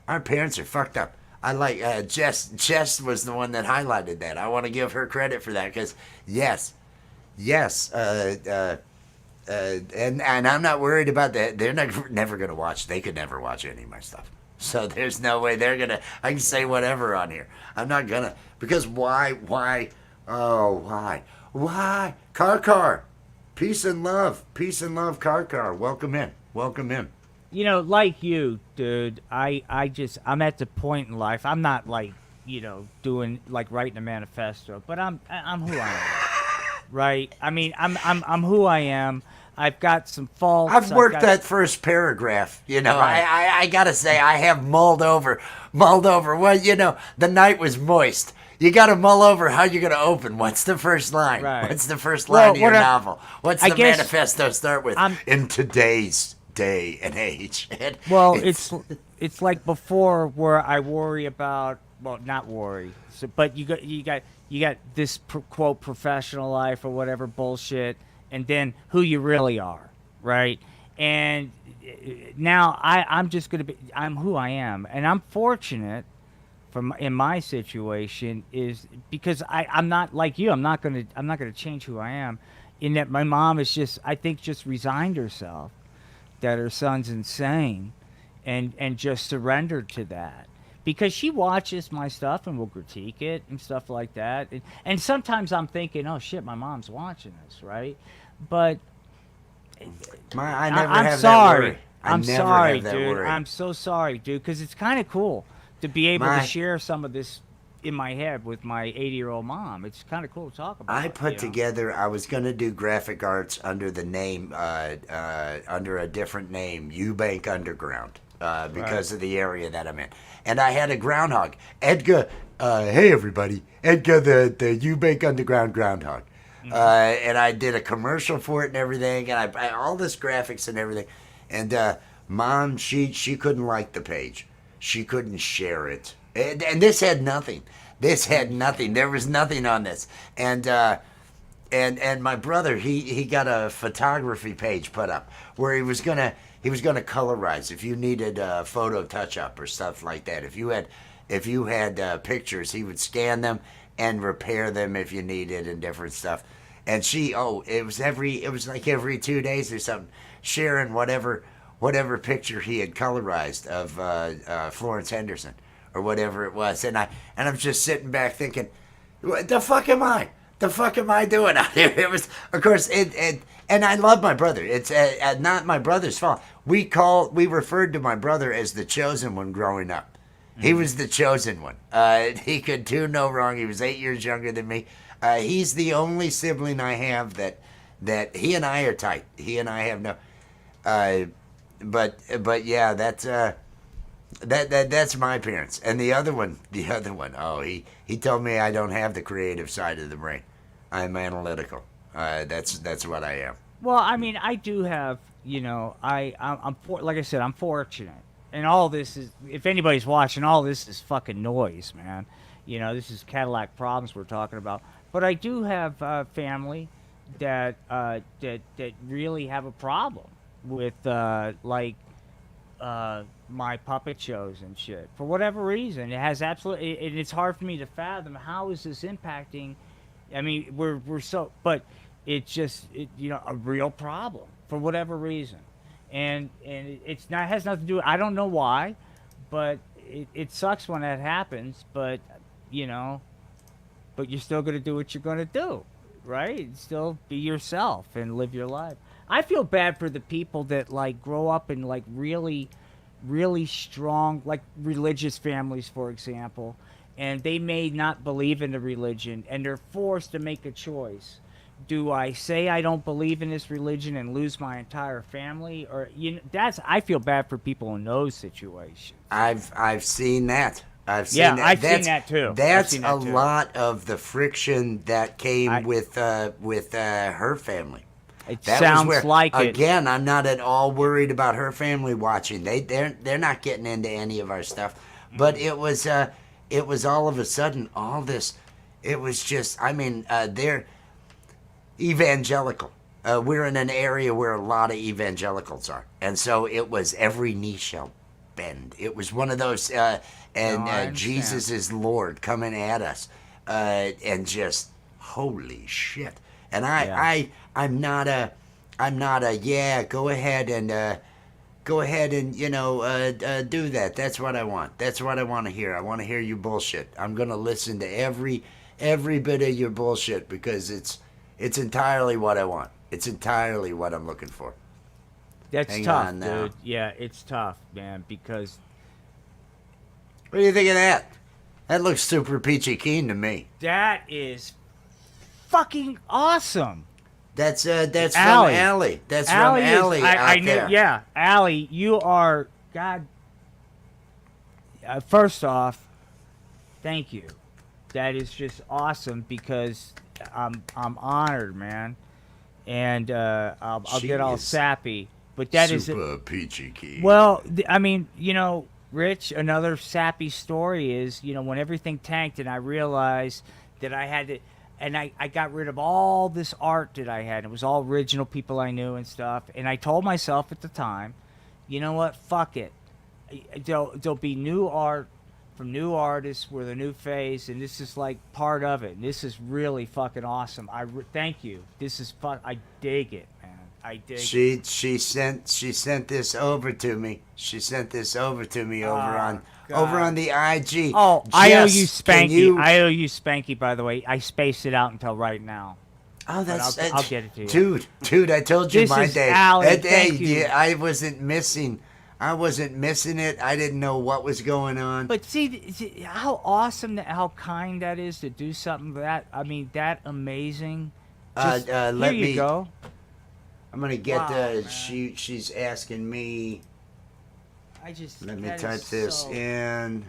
Our parents are fucked up. I like Jess. Jess was the one that highlighted that. I want to give her credit for that because yes, and I'm not worried about that. They're never going to watch. They could never watch any of my stuff. So there's no way they're going to. I can say whatever on here. I'm not going to. Because why? Oh, why? Car. Peace and love. Car. Welcome in. You know, like you, dude, I'm at the point in life, I'm not like, doing, like writing a manifesto, but I'm who I am, right? I mean, I'm who I am. I've got some faults. I've worked that first paragraph. Right. I gotta say I have mulled over. Well, the night was moist. You gotta mull over how you're gonna open. What's the first line? Right. What's the first line of your novel? What's I the guess manifesto start with? In today's day and age. Well, it's like before where I worry about, well, not worry, but you got this quote professional life or whatever bullshit, and then who you really are, right? And now I'm who I am, and I'm fortunate in my situation is because I'm not like you. I'm not gonna change who I am. In that my mom is just resigned herself that her son's insane, and just surrendered to that, because she watches my stuff and will critique it and stuff like that, and sometimes I'm thinking, oh shit, my mom's watching this, right? But I never I'm have sorry. that worry. I'm never sorry, have that dude. worry. I'm so sorry, dude, because it's kind of cool to be able to share some of this in my head with my 80-year-old mom. It's kind of cool to talk about. I put together. I was going to do graphic arts under the name, under a different name, Eubank Underground, because of the area that I'm in. And I had a groundhog, Edgar. Hey everybody, Edgar, the Eubank Underground groundhog. Mm-hmm. And I did a commercial for it and everything, and I all this graphics and everything. And Mom, she couldn't like the page. She couldn't share it. And this had nothing. There was nothing on this. And and my brother, he got a photography page put up where he was gonna colorize if you needed a photo touch up or stuff like that. If you had pictures, he would scan them and repair them if you needed and different stuff. And it was like every 2 days or something, sharing whatever picture he had colorized of Florence Henderson or whatever it was. And I'm just sitting back thinking, what the fuck am I? The fuck am I doing out here? It was, of course, and I love my brother. It's not my brother's fault. We referred to my brother as the chosen one growing up. He was the chosen one. He could do no wrong. He was 8 years younger than me. He's the only sibling I have that he and I are tight. He and I have no. But yeah, that's my parents. And the other one. Oh, he told me I don't have the creative side of the brain. I'm analytical. That's what I am. Well, I mean, I do have, like I said, I'm fortunate. And all this is, if anybody's watching, all this is fucking noise, man. This is Cadillac problems we're talking about. But I do have family that really have a problem with my puppet shows and shit for whatever reason. It has absolutely, it's hard for me to fathom how is this impacting. I mean, we're so, but it's just a real problem for whatever reason, and it's not, has nothing to do. I don't know why, but it sucks when that happens. But you're still gonna do what you're gonna do, right? Still be yourself and live your life. I feel bad for the people that grow up in really, really strong religious families, for example, and they may not believe in the religion, and they're forced to make a choice. Do I say I don't believe in this religion and lose my entire family, or I feel bad for people in those situations. I've seen that. I've seen yeah, that. I've seen that too. That's a lot of the friction that came with her family. It That sounds was where, like it. Again, I'm not at all worried about her family watching. They're not getting into any of our stuff. But it was all of a sudden all this. It was just, I mean, they're evangelical. We're in an area where a lot of evangelicals are, and so it was every knee shall bend. It was one of those, Jesus is Lord coming at us, and just holy shit. And I'm not a yeah. Go ahead and do that. That's what I want. That's what I want to hear. I want to hear you bullshit. I'm gonna listen to every bit of your bullshit because it's entirely what I want. It's entirely what I'm looking for. That's Hang tough, on now. dude. Yeah, it's tough, man, because What do you think of that? That looks super peachy keen to me. that is fucking awesome. That's from Allie. Allie. That's Allie from is, Allie I out knew, there. yeah, Allie, you are God. First off, thank you. That is just awesome because I'm honored, man, and I'll She get all is sappy. But that is super peachy keen. well, I mean, Rich, another sappy story is, when everything tanked and I realized that I had to, and I got rid of all this art that I had. It was all original people I knew and stuff. And I told myself at the time, you know what, fuck it. There'll be new art from new artists with a new face, and this is part of it. And this is really fucking awesome. Thank you. This is I dig it, man. I dig it. She sent this over to me. She sent this over to me over on God. the IG. Oh, I owe Jess, you can Spanky. I owe you Spanky, by the way. I spaced it out until right now. Oh, But I'll get it to you. Dude, I told you This my is day. Allie, thank you. Yeah, I wasn't missing it. I didn't know what was going on. But see how awesome, how kind that is to do something that amazing. Just, let here me you go. I'm gonna get Wow, man. she's asking me. Let me that is type this so- in.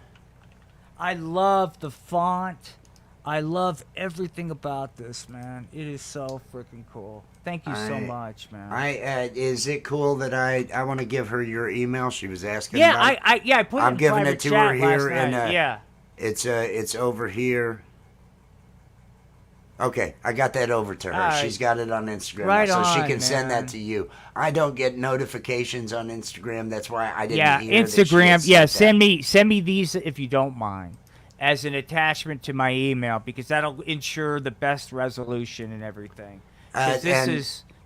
I love the font. I love everything about this, man. It is so freaking cool. Thank you so much, man. Is it cool that I want to give her your email? She was asking. Yeah, about it. I put it I'm in giving private it to chat her here, last night. and yeah. it's over here. Okay, I got that over to her. Alright. She's got it on Instagram, Right now, so she on, can send man. that to you. I don't get notifications on Instagram. That's why I didn't Yeah, hear that she had Instagram. Yeah, sent that. send me these if you don't mind, as an attachment to my email, because that'll ensure the best resolution and everything. Because And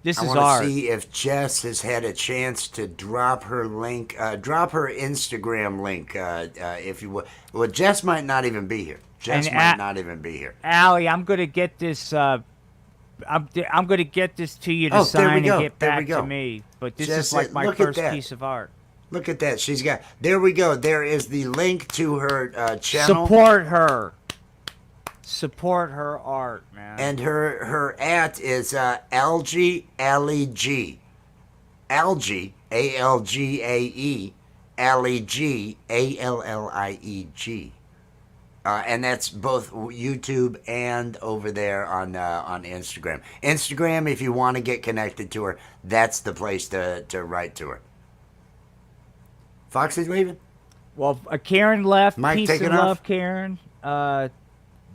this I is want to art. see if Jess has had a chance to drop her link, drop her Instagram link, if you will. Well, Jess might not even be here. Jess And might not even be here. Allie, I'm gonna get this. I'm gonna get this to you to Oh, there we sign go. and get There we back go. to me. But this Just is like my look at first that. piece of art. Look at that. She's got. There we go. There is the link to her channel. Support her. Support her art, man. And her at is algae leg, algae algae leg allieg. And that's both YouTube and over there on Instagram. Instagram, if you want to get connected to her, that's the place to write to her. Foxy's leaving? Well, Karen left. Mike Peace taking and off? love, Karen.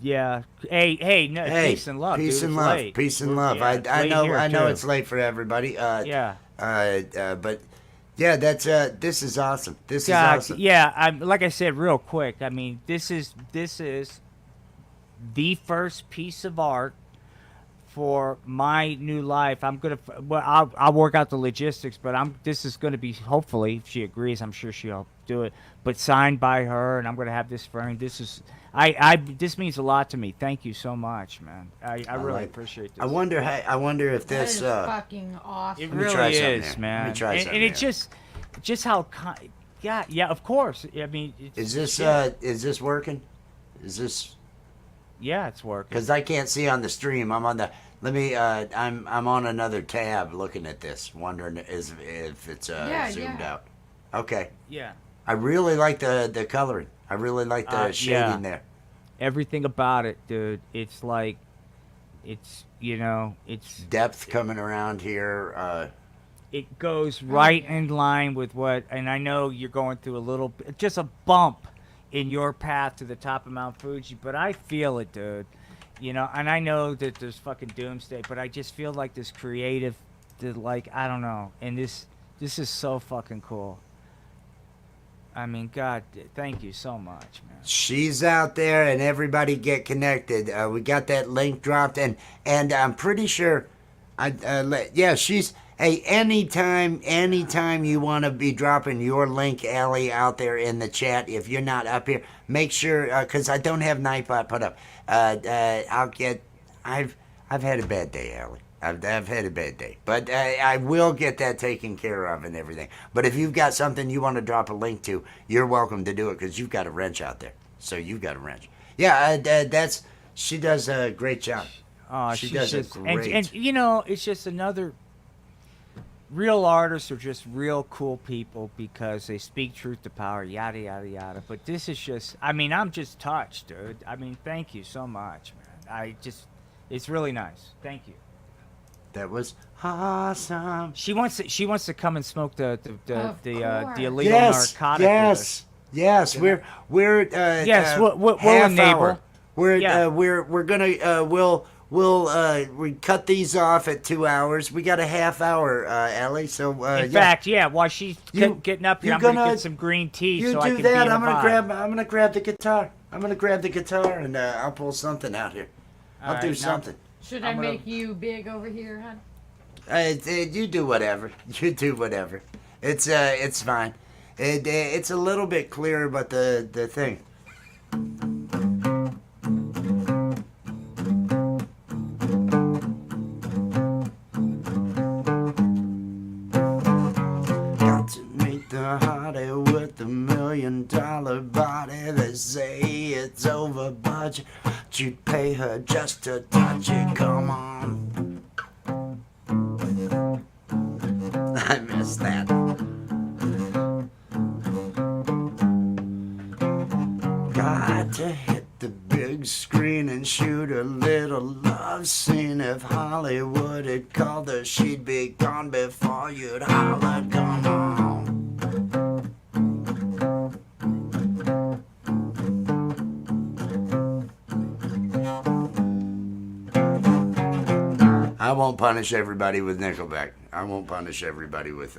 Yeah. Hey, no, Hey, peace and love. peace dude. and It's love, late. peace and We're- love. yeah, it's I late know, here, I know too. it's late for everybody. Yeah. But yeah, that's this is awesome. This is God, awesome. yeah. Like I said, real quick. I mean, this is the first piece of art for my new life. I'm gonna. Well, I'll work out the logistics, but this is gonna be, hopefully, if she agrees. I'm sure she'll do it. But signed by her, and I'm gonna have this framed. This is. This means a lot to me. Thank you so much, man. I really appreciate this. I wonder if That this. is fucking awesome. It Let me try really something is, here. man. Let me try and something it here. just how, yeah, of course. I mean, Is this shit. is this working? Is this? Yeah, it's working. Because I can't see on the stream. I'm on the. Let me. I'm on another tab looking at this, wondering if it's zoomed yeah. out. Okay. Yeah, I really like the coloring. I really like the shading yeah. there. everything about it, dude. It's like, it's Depth coming around here. it goes right in line with what, and I know you're going through a little, just a bump in your path to the top of Mount Fuji, but I feel it, dude. And I know that there's fucking doomsday, but I just feel like this creative, like, I don't know, and this is so fucking cool. I mean, God, thank you so much, man. She's out there, and everybody get connected. We got that link dropped, and I'm pretty sure. She's. Hey, anytime you want to be dropping your link, Allie, out there in the chat, if you're not up here, make sure, because I don't have Nightbot put up. I've had a bad day, Allie. I've had a bad day, but I will get that taken care of and everything. But if you've got something you want to drop a link to, you're welcome to do it, because you've got a wrench out there. So you've got a wrench. Yeah, she does a great job. Oh, She she's does a just, great. and it's just another. Real artists are just real cool people because they speak truth to power, yada yada yada. But this is just, I mean, I'm just touched, dude. I mean, thank you so much, man. It's really nice. Thank you. That was awesome. She wants to come and smoke the illegal Yes, narcotic. with us. yes. We're Yes, we'll half enable. hour. We're Yeah. we're gonna we cut these off at 2 hours. We got a half hour, Ellie. So In fact, yeah. While she's getting up here, you I'm gonna gonna- get some green tea you so do I can that. be in I'm the gonna vibe. grab the guitar. I'm gonna grab the guitar and I'll pull something out here. I'll All do right, now- something. Should I'm I gonna- make you big over here, hon? You do whatever. You do whatever. It's fine. It's a little bit clearer, but the thing. Got to meet the hottie with the $1 million body. They say it's over budget. But you'd pay her just to touch it. Come on. I missed that. Got to hit the big screen and shoot a little love scene. If Hollywood had called her, she'd be gone before you'd hollered. Come on. won't punish everybody with Nickelback. I won't punish everybody with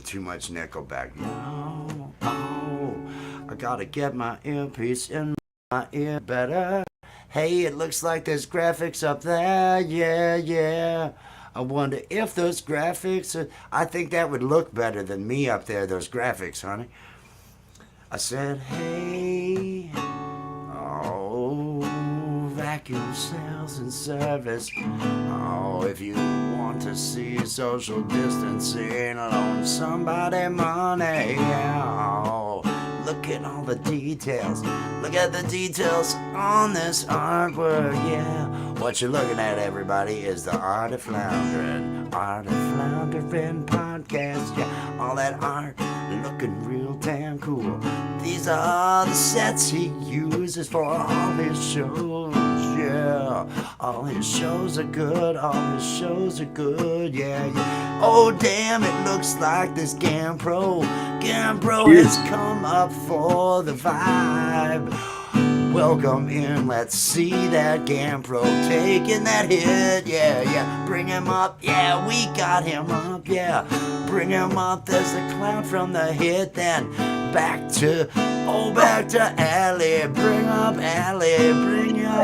too much Nickelback. No, oh, I gotta get my earpiece in my ear better. Hey, it looks like there's graphics up there. Yeah, yeah. I wonder if those graphics are... I think that would look better than me up there, those graphics, honey. I said, hey, oh, vacuum sales and service. Oh, if you want to see social distancing, loan somebody money. Oh, look at all the details. Look at the details on this artwork, yeah. What you're looking at, everybody, is the Art of Floundering. Art of Floundering podcast, yeah. All that art looking real damn cool. These are the sets he uses for all his shows, yeah. All his shows are good, all his shows are good, yeah, yeah. Oh, damn, it looks like this GamePro has come up for the vibe. Welcome in, let's see that GamePro taking that hit, yeah, yeah. Bring him up, yeah, we got him up, yeah. Bring him up, there's the clown from the hit, then back to Allie. Bring up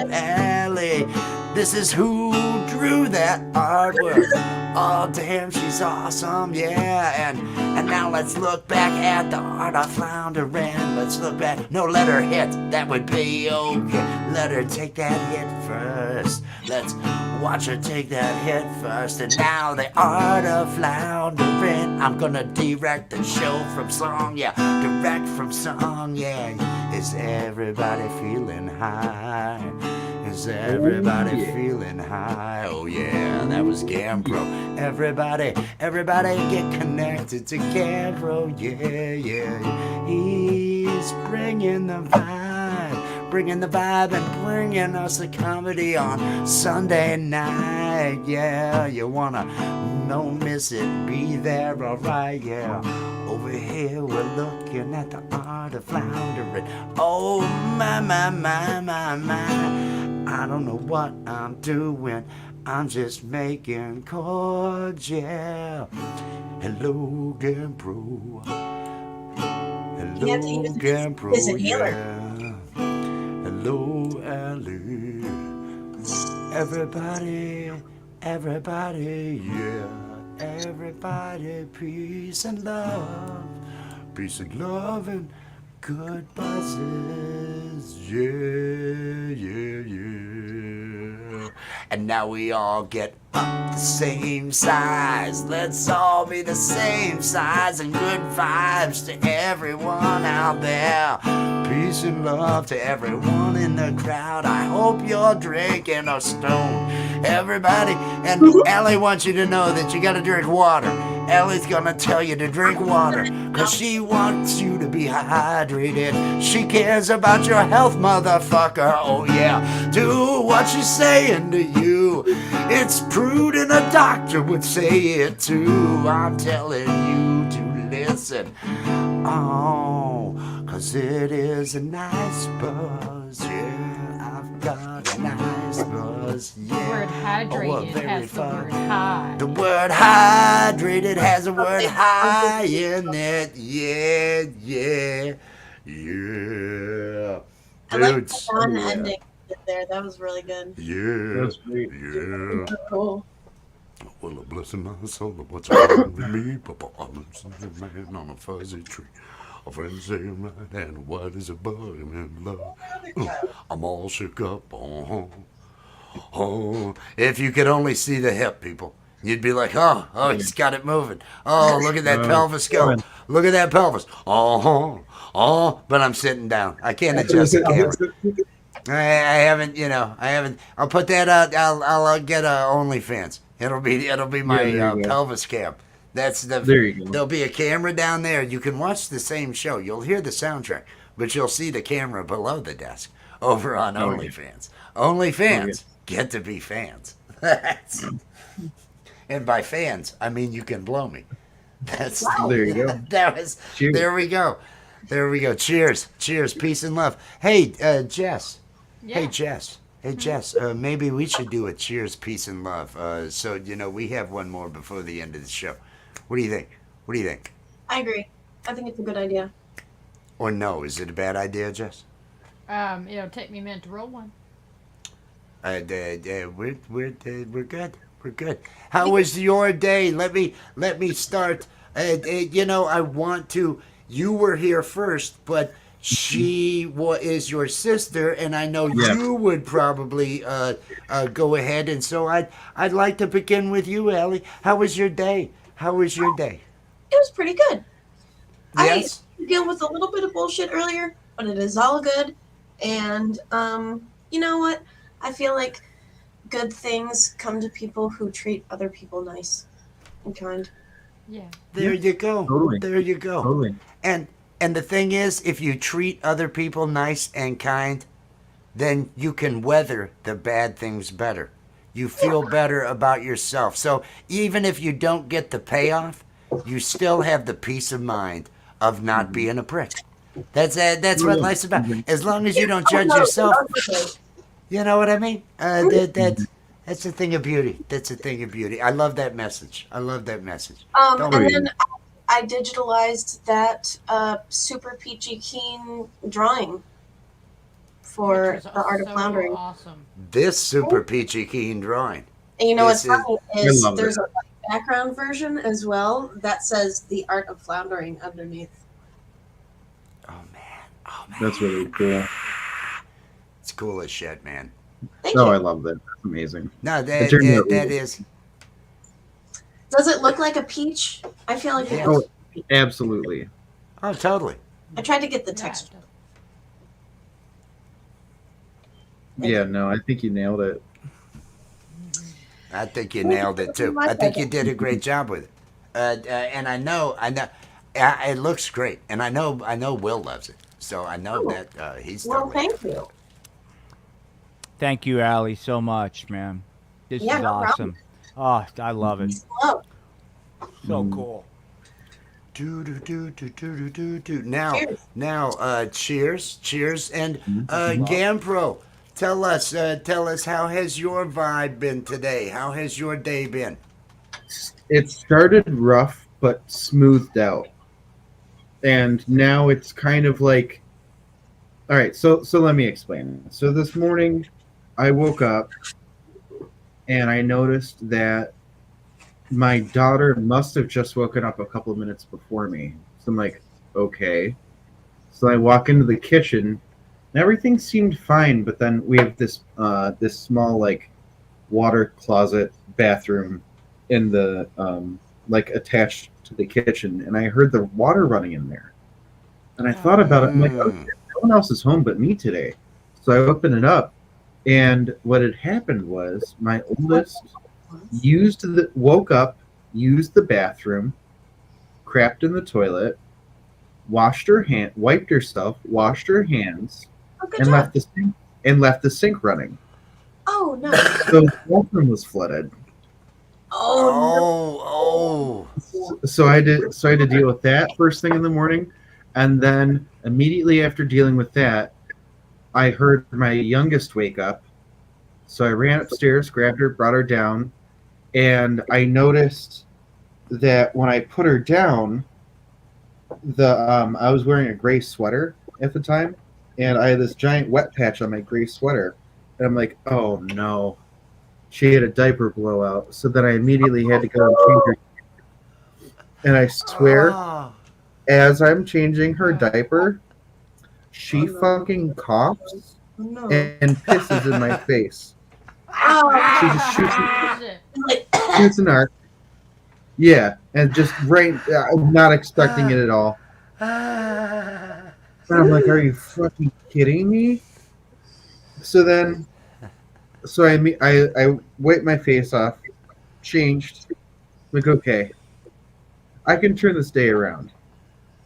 Allie. This is who drew that artwork. Oh, damn, she's awesome, yeah. And now let's look back at the Art of Floundering. Let's look back. No, let her hit. That would be okay. Let her take that hit first. Let's watch her take that hit first. And now the Art of Floundering. I'm gonna direct the show from song, yeah. Direct from song, yeah. Is everybody feeling high? Is everybody feeling high? Oh yeah, that was GamePro. Everybody get connected to GamePro. Yeah, yeah. He's bringing the vibe and bringing us a comedy on Sunday night. Yeah, you wanna don't miss it, be there, alright, yeah. Over here we're looking at the Art of Floundering. Oh my. I don't know what I'm doing, I'm just making chords, yeah. Hello, GamePro. Hello, GamePro, yeah. Hello, Ellie. Everybody, yeah. Everybody, peace and love. Peace and love and good buzzes, yeah. And now we all get up the same size. Let's all be the same size and good vibes to everyone out there. Peace and love to everyone in the crowd. I hope you're drinking a stone. Everybody, and Ellie wants you to know that you gotta drink water. Ellie's gonna tell you to drink water, cause she wants you to be hydrated. She cares about your health, motherfucker. Oh yeah, do what she's saying to you. It's prudent, a doctor would say it too. I'm telling you to listen. Oh, cause it is a nice buzz, yeah. I've got a nice buzz, yeah. The word hydrated has the word high. The word hydrated has the word high in it, yeah. I like the fun ending there. That was really good. Yeah. That's great. Yeah. Cool. Well, a blessing my soul, what's wrong with me? Papa, I'm a man on a fuzzy tree. A friend saying right, and what is a bug? I'm in love. I'm all shook up. Oh. If you could only see the hip, people, you'd be like, oh, he's got it moving. Oh, look at that pelvis go. Look at that pelvis. But I'm sitting down. I can't adjust the camera. I haven't. I'll put that out. I'll get OnlyFans. It'll be my pelvis cam. There you go. There'll be a camera down there. You can watch the same show. You'll hear the soundtrack, but you'll see the camera below the desk over on OnlyFans. OnlyFans get to be fans. And by fans, I mean you can blow me. There you go. Cheers. There we go. Cheers. Peace and love. Hey, Jess. Yeah. Hey, Jess. Hey Jess, maybe we should do a cheers, peace, and love. So we have one more before the end of the show. What do you think? What do you think? I agree. I think it's a good idea. Or no? Is it a bad idea, Jess? It'll take me a minute to roll one. We're good. We're good. How was your day? Let me start. I want to. You were here first, but is your sister, and I know Yeah. you would probably go ahead. And so I'd like to begin with you, Allie. How was your day? How was your day? It was pretty good. Yes. I deal with a little bit of bullshit earlier, but it is all good. And you know what? I feel like good things come to people who treat other people nice and kind. Yeah. There you go. Totally. There you go. Totally. And the thing is, if you treat other people nice and kind, then you can weather the bad things better. You feel better about yourself. So even if you don't get the payoff, you still have the peace of mind of not being a prick. That's what life's about. As long as you don't judge yourself, you know what I mean? That's a thing of beauty. That's a thing of beauty. I love that message. I love that message. Don't And worry. then I digitalized that super peachy keen drawing for Which was the art of so floundering. Awesome. This super peachy keen drawing. And you know what's This is- funny is I love there's it. a background version as well that says the art of floundering underneath. Oh man. Oh man. That's really cool. It's cool as shit, man. Thank Oh, you. I love that. That's amazing. No, It turned out that really is. Does it look like a peach? I feel like it Yeah. does. Absolutely. Oh, totally. I tried to get the Yeah, texture. Yeah, no, I think you nailed it. I think you nailed it too. I think you did a great job with it. And I know, it looks great, and I know Will loves it. So I know that he's Well, done with it. thank you. Thank you, Allie, so much, man. This Yeah, is no awesome. Oh, I love it. Hello. So cool. Now, Cheers. cheers, and Gampro, tell us how has your vibe been today? How has your day been? It started rough but smoothed out. And now it's kind of like, all right, so let me explain. So this morning I woke up and I noticed that my daughter must have just woken up a couple of minutes before me. So I'm like, okay. So I walk into the kitchen and everything seemed fine, but then we have this this small like water closet bathroom in the like attached to the kitchen, and I heard the water running in there. And I thought about it. I'm like, okay, no one else is home but me today. So I opened it up, and what had happened was my oldest woke up, used the bathroom, crapped in the toilet, wiped herself, washed her hands, Oh, good and job. left the sink running. Oh no. So the bathroom was flooded. Oh, So I had to deal with that first thing in the morning, and then immediately after dealing with that, I heard my youngest wake up. So I ran upstairs, grabbed her, brought her down, and I noticed that when I put her down, I was wearing a gray sweater at the time, and I had this giant wet patch on my gray sweater, and I'm like, oh no, she had a diaper blowout. So then I immediately had to go and change her. And I swear, as I'm changing her diaper, she fucking coughs oh no. and pisses in my face. Oh, She just Shit. like, shoots an arc. Yeah, and just right, I'm not expecting it at all. And I'm like, are you fucking kidding me? So I wiped my face off, changed, like, okay, I can turn this day around.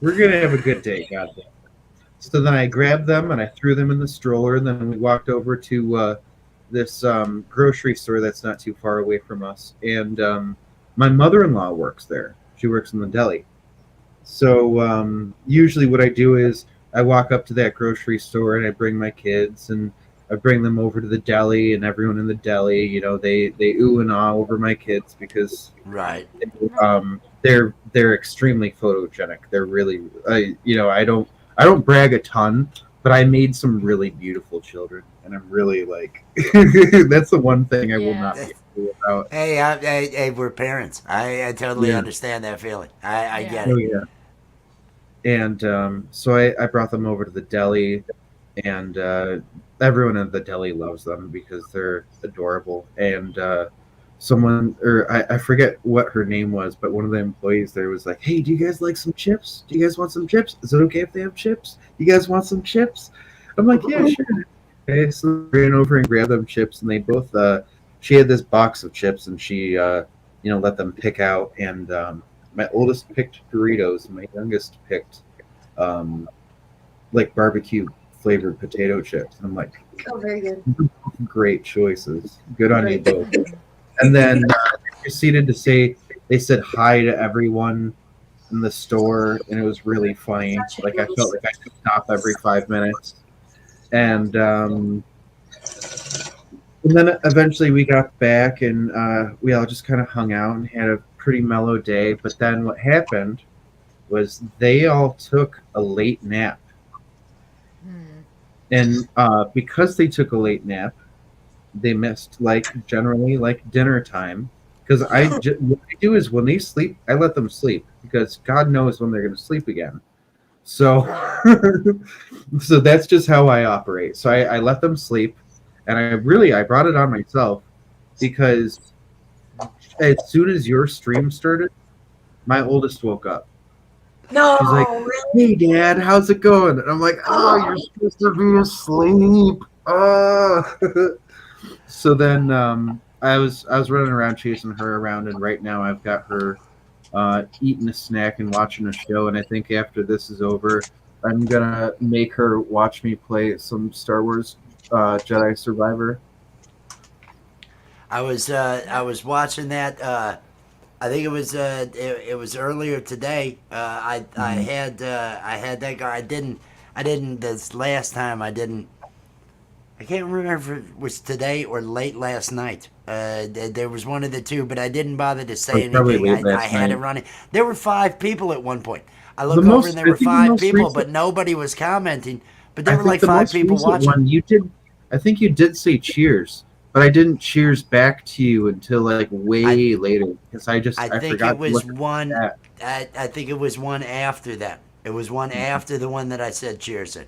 We're going to have a good day, goddamn. So then I grabbed them and I threw them in the stroller, and then we walked over to this grocery store that's not too far away from us. And my mother-in-law works there. She works in the deli. So usually what I do is I walk up to that grocery store and I bring my kids, and I bring them over to the deli, and everyone in the deli, they ooh and ah over my kids because Right. they're extremely photogenic. They're really, I don't brag a ton, but I made some really beautiful children, and I'm really like, that's the one thing I will Yeah. not be happy about. Hey, we're parents. I totally Yeah. understand that feeling. I Yeah. get Oh it. yeah. And so I brought them over to the deli, and everyone at the deli loves them because they're adorable. And someone, or I forget what her name was, but one of the employees there was like, "Hey, do you guys like some chips? Do you guys want some chips? Is it okay if they have chips? You guys want some chips?" I'm like, "Yeah, sure." Okay, so I ran over and grabbed them chips, and they both. She had this box of chips, and she, let them pick out. And my oldest picked Doritos, and my youngest picked um, like barbecue flavored potato chips. And I'm like, Oh, very good. great choices. Good on you Right. both. And then they proceeded to say they said hi to everyone in the store, and it was really funny. Such Like I felt nice. like I could stop every 5 minutes. And then eventually we got back, and we all just kind of hung out and had a pretty mellow day. But then what happened was they all took a late nap. Hmm. And because they took a late nap, they missed generally dinner time. Because what I do is when they sleep, I let them sleep because God knows when they're going to sleep again. So, so that's just how I operate. So I let them sleep, and I brought it on myself because as soon as your stream started, my oldest woke up. No, She's like, really? "Hey, Dad, how's it going?" And I'm like, "Oh, you're supposed to be asleep." Oh. So then I was running around chasing her around, and right now I've got her eating a snack and watching a show. And I think after this is over, I'm gonna make her watch me play some Star Wars Jedi Survivor. I was watching that. I think it was earlier today. Mhm. I had that guy. I didn't this last time. I can't remember if it was today or late last night. There was one of the two, but I didn't bother to It say was probably anything. late I last had it night. running. There were 5 people at one point. I The look over and most, there I were think, the five most people, recent. but nobody was commenting. But I there were think like the five most people recent watching. one you did. I think you did say cheers, but I didn't cheers back to you until like I way later because I I think it forgot to was look at one. that. I think it was one after that. It was one after the one that I said cheers in.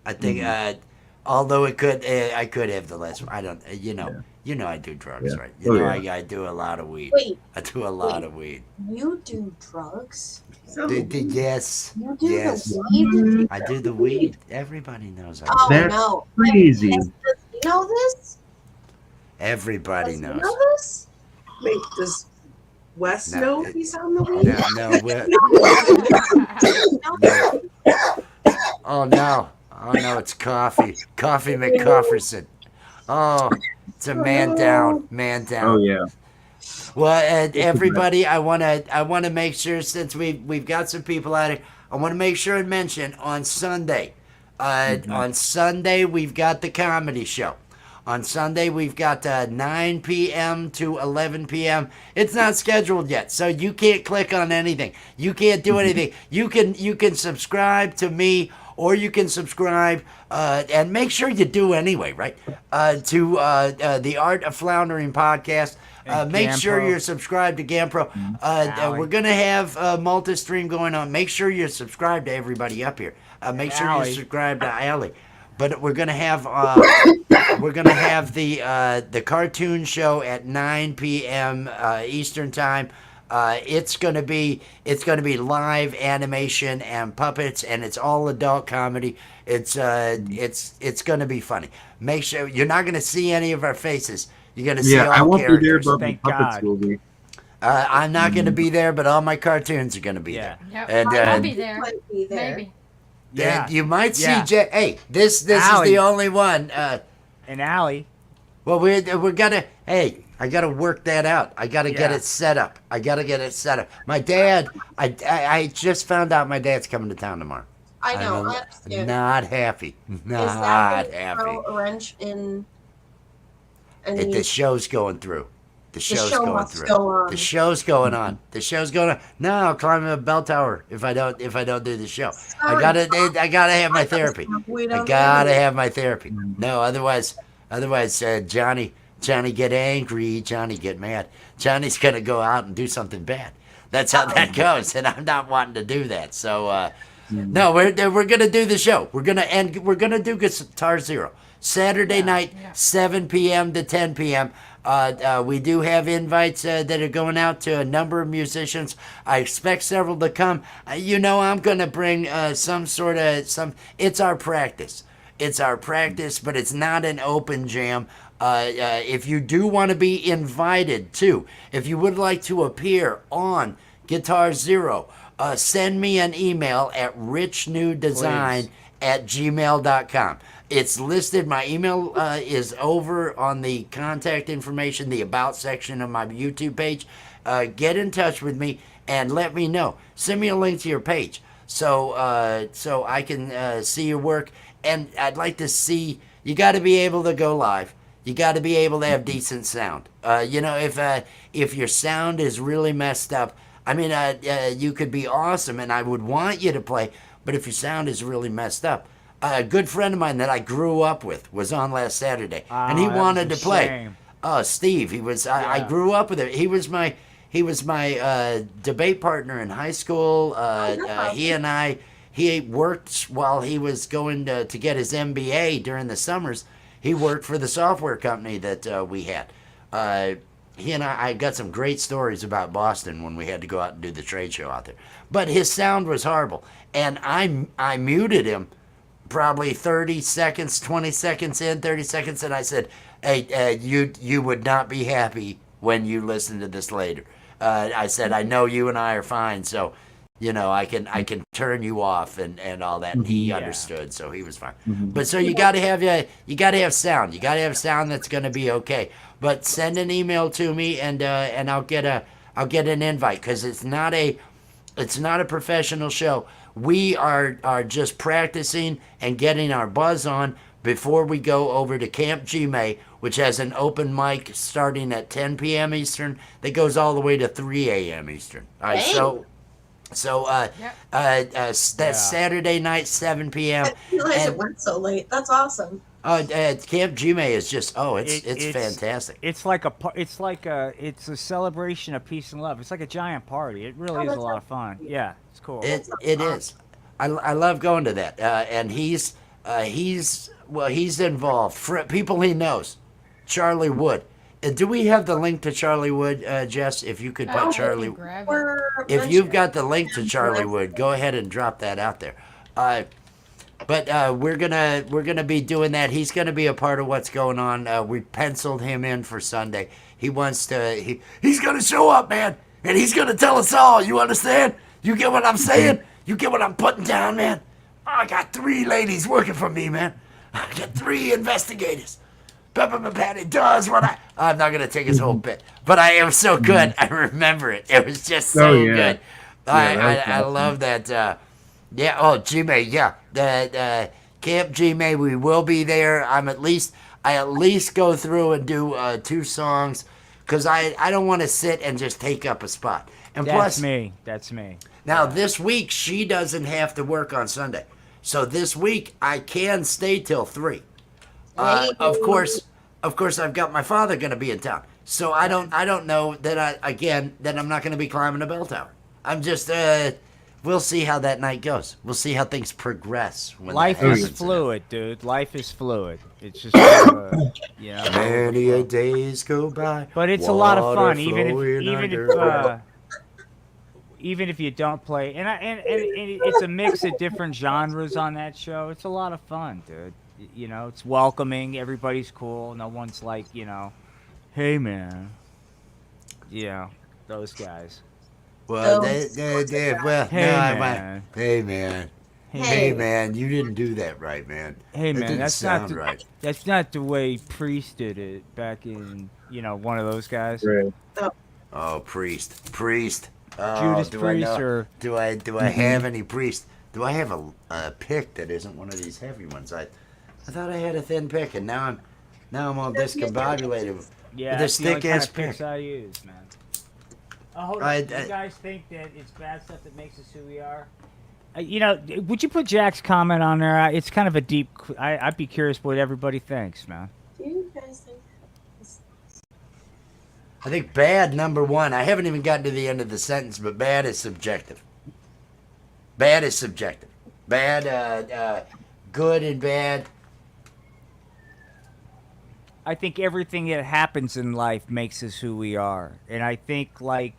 I think. Mhm. Although I could have the last one. I don't. Yeah, You know I do drugs, yeah. right? Oh yeah. I do a lot of weed. Wait, I do a lot wait. of weed. You do drugs? Yes, You do yes. the weed? I do the weed. Everybody knows I do Oh the That's weed. no. crazy. Does he know this? Everybody Does he know knows. this? Wait, does Wes No, know he's on the weed? no, No. no. Oh no, it's coffee. Coffee McCofferson. Oh, it's a Oh man down, no. man Oh down. yeah. Well, and It's a mess. everybody, I wanna make sure since we've got some people out here, I want to make sure and mention on Sunday. Mhm. On Sunday we've got the comedy show. On Sunday we've got 9 p.m. to 11 p.m. It's not scheduled yet, so you can't click on anything. You can't do Mhm. anything. You can subscribe to me, or you can subscribe and make sure you do anyway, right? To the Art of Floundering podcast. And Make sure GamePro. you're subscribed to GamePro. Allie. We're gonna have multi-stream going on. Make sure you're subscribed to everybody up here. Make sure you're Allie. subscribed to Allie. But we're gonna have the cartoon show at 9 p.m. Eastern time. It's gonna be live animation and puppets, and it's all adult comedy. It's gonna be funny. Make sure you're not gonna see any of our faces. You're gonna see Yeah, I all won't be there, characters. but the Thank puppets God. will be. I'm not gonna be there, but all my cartoons are gonna be Yeah. there. Yep. And I'll be there. Might be there. Maybe. Yeah. and you might see Yeah. Hey, this is Allie. the only one. And Allie. Well, we're gonna. Hey, I gotta work that out. I gotta get Yeah. it set up. I gotta get it set up. My dad. I just found out my dad's coming to town tomorrow. I know. I'm I understand. not happy. Is that Not going to happy. throw a wrench in? The show's going through. The show's show going must through. go on. The show's going on. The show's going on. No, I'll climb a bell tower if I don't do the show. I Sorry, gotta have my therapy. We I don't gotta need it. have my therapy. No, otherwise, Johnny get angry. Johnny get mad. Johnny's gonna go out and do something bad. That's how that goes, and I'm not wanting to do that. So, no, we're gonna do the show. We're gonna do Guitar Zero Saturday night, 7 p.m. to 10 p.m. We do have invites that are going out to a number of musicians. I expect several to come. I'm going to bring some. It's our practice. It's our practice, but it's not an open jam. If you do want to be invited too, if you would like to appear on Guitar Zero, send me an email at richnewdesign@gmail.com. It's listed. My email is over on the contact information, the about section of my YouTube page. Get in touch with me and let me know. Send me a link to your page so I can see your work. And I'd like to see. You got to be able to go live. You got to be able to have decent sound. If your sound is really messed up, I mean, you could be awesome, and I would want you to play. But if your sound is really messed up, a good friend of mine that I grew up with was on last Saturday, and he wanted to play. Shame. Oh, Steve, he was. I grew up with him. He was my debate partner in high school. He worked while he was going to get his MBA during the summers. He worked for the software company that we had. He and I got some great stories about Boston when we had to go out and do the trade show out there. But his sound was horrible, and I muted him probably 30 seconds, 20 seconds in, 30 seconds, and I said, hey, you would not be happy when you listen to this later. I said, I know you and I are fine, so, I can turn you off and all that. And he understood, so he was fine. But so you gotta have sound. You gotta have sound that's gonna be okay. But send an email to me and I'll get an invite, because it's not a professional show. We are just practicing and getting our buzz on before we go over to Camp G-May, which has an open mic starting at 10 p.m. Eastern that goes all the way to 3 a.m. Eastern. All right, that's Saturday night, 7 p.m. I didn't realize it went so late. That's awesome. Camp G-May is just it's fantastic. It's it's a celebration of peace and love. It's like a giant party. It really is a lot of fun. Yeah, it's cool. It is. I love going to that. And he's involved. For people he knows, Charlie Wood. Do we have the link to Charlie Wood, Jess? If you could put Charlie, if you've got the link to Charlie Wood, go ahead and drop that out there. But we're gonna be doing that. He's gonna be a part of what's going on. We penciled him in for Sunday. He wants to. He's gonna show up, man, and he's gonna tell us all. You understand? You get what I'm saying? You get what I'm putting down, man? I got 3 ladies working for me, man. I got 3 investigators. Peppermint Patty does what I'm not gonna take his whole bit, but I am so good. I remember it. It was just so good. I love that. G-May, yeah. The Camp G-May, we will be there. I at least go through and do 2 songs, because I don't want to sit and just take up a spot. And That's me. Now this week she doesn't have to work on Sunday, so this week I can stay till 3. Of course, I've got my father going to be in town, so I don't know that I'm not going to be climbing a bell tower. I'm just we'll see how that night goes. We'll see how things progress. Life is fluid, dude. Life is fluid. It's just many a days go by, but it's a lot of fun, even if you don't play. And it's a mix of different genres on that show. It's a lot of fun, dude. It's welcoming. Everybody's cool. No one's like, hey man. Those guys. Well, Hey man, you didn't do that right, man. Hey man, that's right. That's not the way Priest did it back in, one of those guys. Right. Oh, Priest. Oh, Judas Priest, or do I have any Priest? do I have a pick that isn't one of these heavy ones? I thought I had a thin pick, and now I'm all discombobulated with Yeah, this that's the only thick kind ass of picks pick. I use, man. Oh, hold on. I- Do I- you guys think that it's bad stuff that makes us who we are? Would you put Jack's comment on there? It's kind of a deep. I'd be curious what everybody thinks, man. Do you guys think? I think bad, number one. I haven't even gotten to the end of the sentence, but bad is subjective. Bad is subjective. Bad, good and bad. I think everything that happens in life makes us who we are, and I think like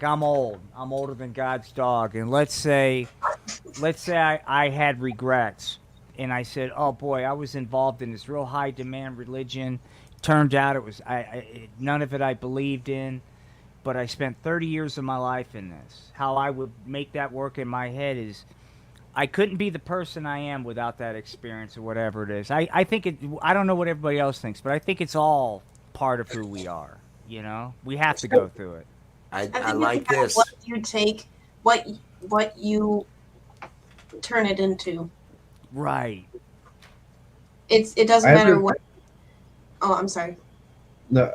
I'm old. I'm older than God's dog, and let's say I had regrets, and I said, oh boy, I was involved in this real high demand religion. Turned out it was none of it I believed in, but I spent 30 years of my life in this. How I would make that work in my head is I couldn't be the person I am without that experience or whatever it is. I think I don't know what everybody else thinks, but I think it's all part of who we are. You know, we have to go through it. I I think like no matter this. What you take, what you turn it into. Right. It doesn't I matter have- what. Oh, I'm sorry. No.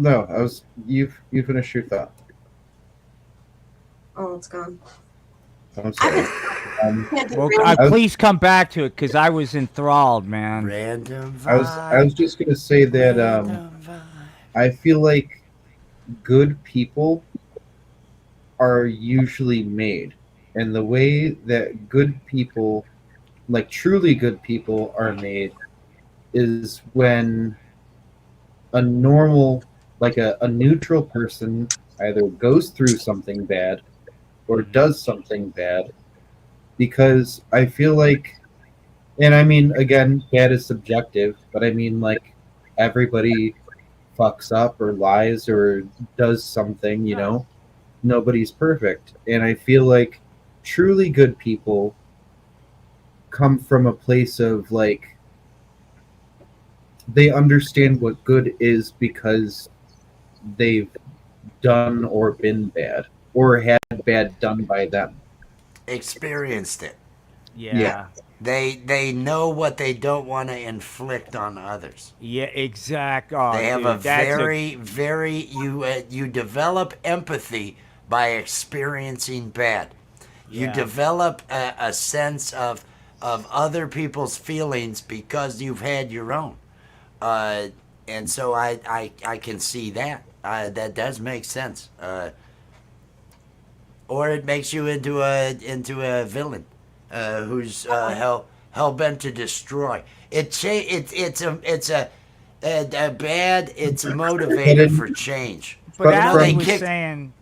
I was you finished your thought. Oh, it's gone. I'm sorry. Can't Well, derail me. please come back to it because I was enthralled, man. Random vibe. I was just gonna say that Random vibe. I feel like good people are usually made, and the way that good people, like truly good people, are made is when a normal, like a neutral person either goes through something bad or does something bad, because I feel like, and I mean, again, bad is subjective, but I mean, like, everybody fucks up or lies or does something, nobody's perfect. And I feel like truly good people come from a place of, like, they understand what good is because they've done or been bad or had bad done by them. Experienced it. Yeah. They know what they don't want to inflict on others. Yeah, exact. Oh, They have dude, a that's very you develop empathy by experiencing bad. You Yeah. develop a sense of other people's feelings because you've had your own. And so I can see that. That does make sense. Or it makes you into a villain who's hell bent to destroy. It's a bad. It's a motivator for change. But But Allie from- was kicked- saying,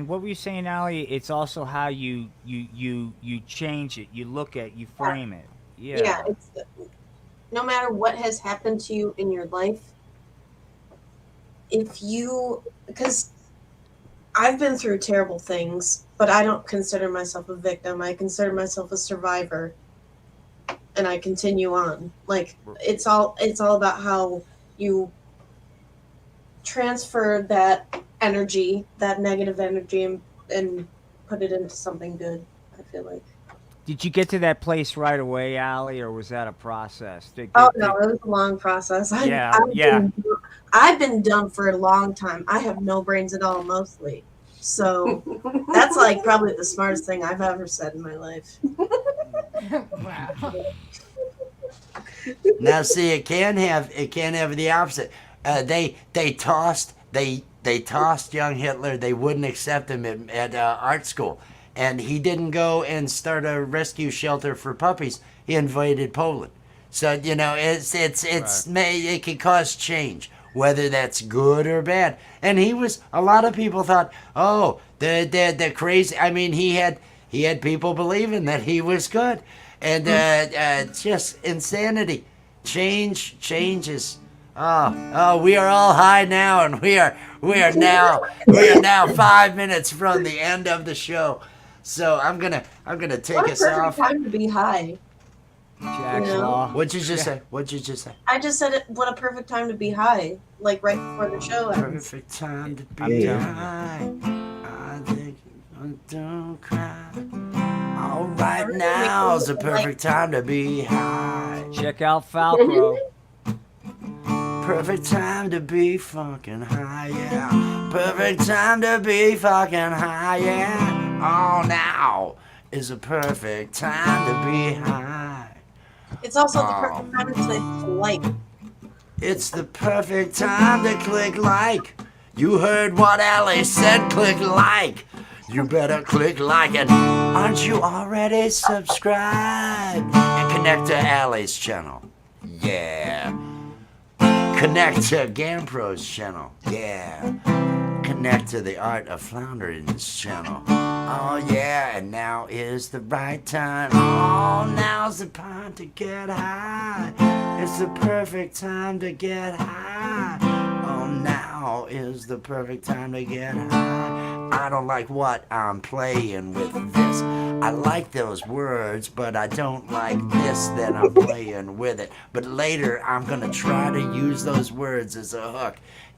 what were you saying, Allie? It's also how you change it, you look at, you frame it. Yeah, it's no matter what has happened to you in your life, because I've been through terrible things, but I don't consider myself a victim. I consider myself a survivor, and I continue on. Like it's all about how you transfer that energy, that negative energy, and put it into something good. I feel like. Did you get to that place right away, Allie, or was that a process? Oh no, it was a long process. I've been dumb for a long time. I have no brains at all, mostly. So that's like probably the smartest thing I've ever said in my life. Wow. Now, see, it can have the opposite. They tossed young Hitler. They wouldn't accept him at art school, and he didn't go and start a rescue shelter for puppies. He invaded Poland. So it can cause change, whether that's good or bad. And a lot of people thought, oh, the crazy. I mean, he had people believing that he was good, and just insanity. Changes. Oh, we are all high now, and we are now 5 minutes from the end of the show. So I'm gonna take What a us perfect off. time to be high. Jack's You know? Law. What'd you just say? What'd you just say? I just said it. What a perfect time to be high, like right before the show ends. Perfect time to I'm be telling you. high. I think don't cry. All right, now's the perfect time to be high. Check out Falco. Perfect time to be fucking high, yeah. Perfect time to be fucking high, yeah. Oh, now is the perfect time to be high. It's also the perfect time to like. It's the perfect time to click like. You heard what Allie said, click like. You better click like it. Aren't you already subscribed? And connect to Allie's channel. Yeah. Connect to GamPro's channel. Yeah. Connect to the Art of Floundering's channel. Oh yeah, and now is the right time. Oh, now's the time to get high. It's the perfect time to get high. Oh, now is the perfect time to get high. I don't like what I'm playing with this. I like those words, but I don't like this that I'm playing with it. But later I'm gonna try to use those words as a hook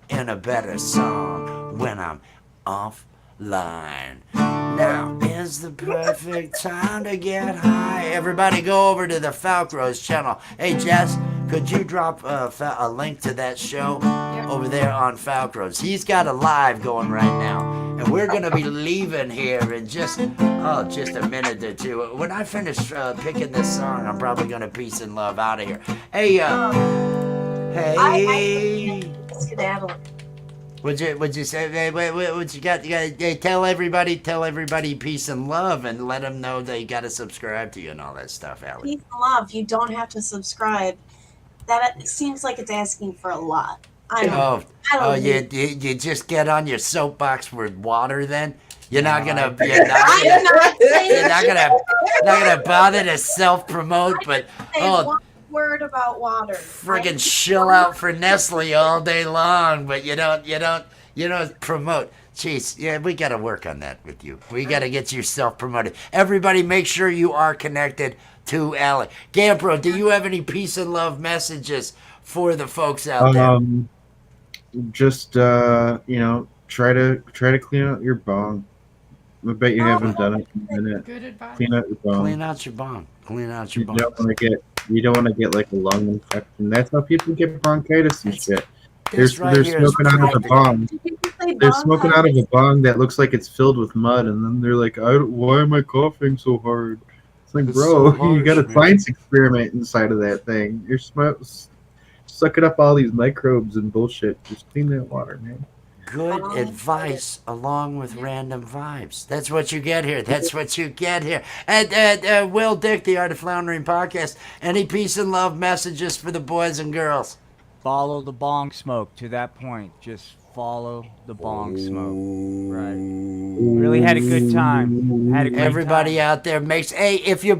in a better song when I'm offline. Now is the perfect time to get high. Everybody go over to the Falcro's channel. Hey Jess, could you drop a link to that show over there on Falcro's? He's got a live going right now. And we're going to be leaving here in just a minute or two. When I finish picking this song, I'm probably going to peace and love out of here. Hey, hey. Skedaddle. What'd you say? Hey, what you got? Hey, tell everybody peace and love, and let them know they got to subscribe to you and all that stuff, Allie. Peace and love. You don't have to subscribe. That seems like it's asking for a lot. I don't you just get on your soapbox with water then? You're not gonna bother to self-promote, but one word about water. Friggin' shill out for Nestle all day long, but you don't promote. Jeez, yeah, we gotta work on that with you. We gotta get you self-promoted. Everybody, make sure you are connected to Allie. Gampro, do you have any peace and love messages for the folks out there? Just try to clean out your bong. I bet you haven't done it in a minute. Good advice. Clean out your bong. Clean out your bong. Clean out your bong. You don't want to get like a lung infection. That's how people get bronchitis and shit. They're smoking out of a bong. They're smoking out of a bong that looks like it's filled with mud, and then they're like, "Why am I coughing so hard?" It's like, bro, you got a science experiment inside of that thing. You're sucking up all these microbes and bullshit. Just clean that water, man. Good advice along with random vibes. That's what you get here. That's what you get here. And Will Dick, the Art of Floundering podcast. Any peace and love messages for the boys and girls? Follow the bong smoke to that point. Just follow the bong smoke. Right. Really had a good time. Everybody out there makes. Hey, if you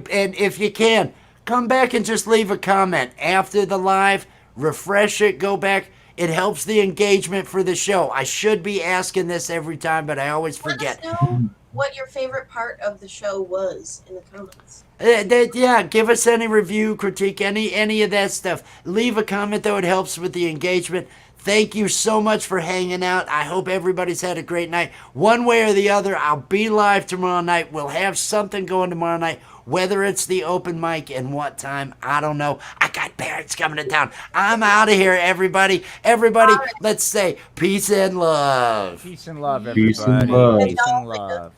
can, come back and just leave a comment after the live. Refresh it. Go back. It helps the engagement for the show. I should be asking this every time, but I always forget. Let us know what your favorite part of the show was in the comments. Yeah, give us any review, critique, any of that stuff. Leave a comment, though. It helps with the engagement. Thank you so much for hanging out. I hope everybody's had a great night. One way or the other, I'll be live tomorrow night. We'll have something going tomorrow night. Whether it's the open mic and what time, I don't know. I got parents coming to town. I'm out of here, everybody. Everybody, let's say peace and love. Peace and love, everybody. Peace and love. Peace and love.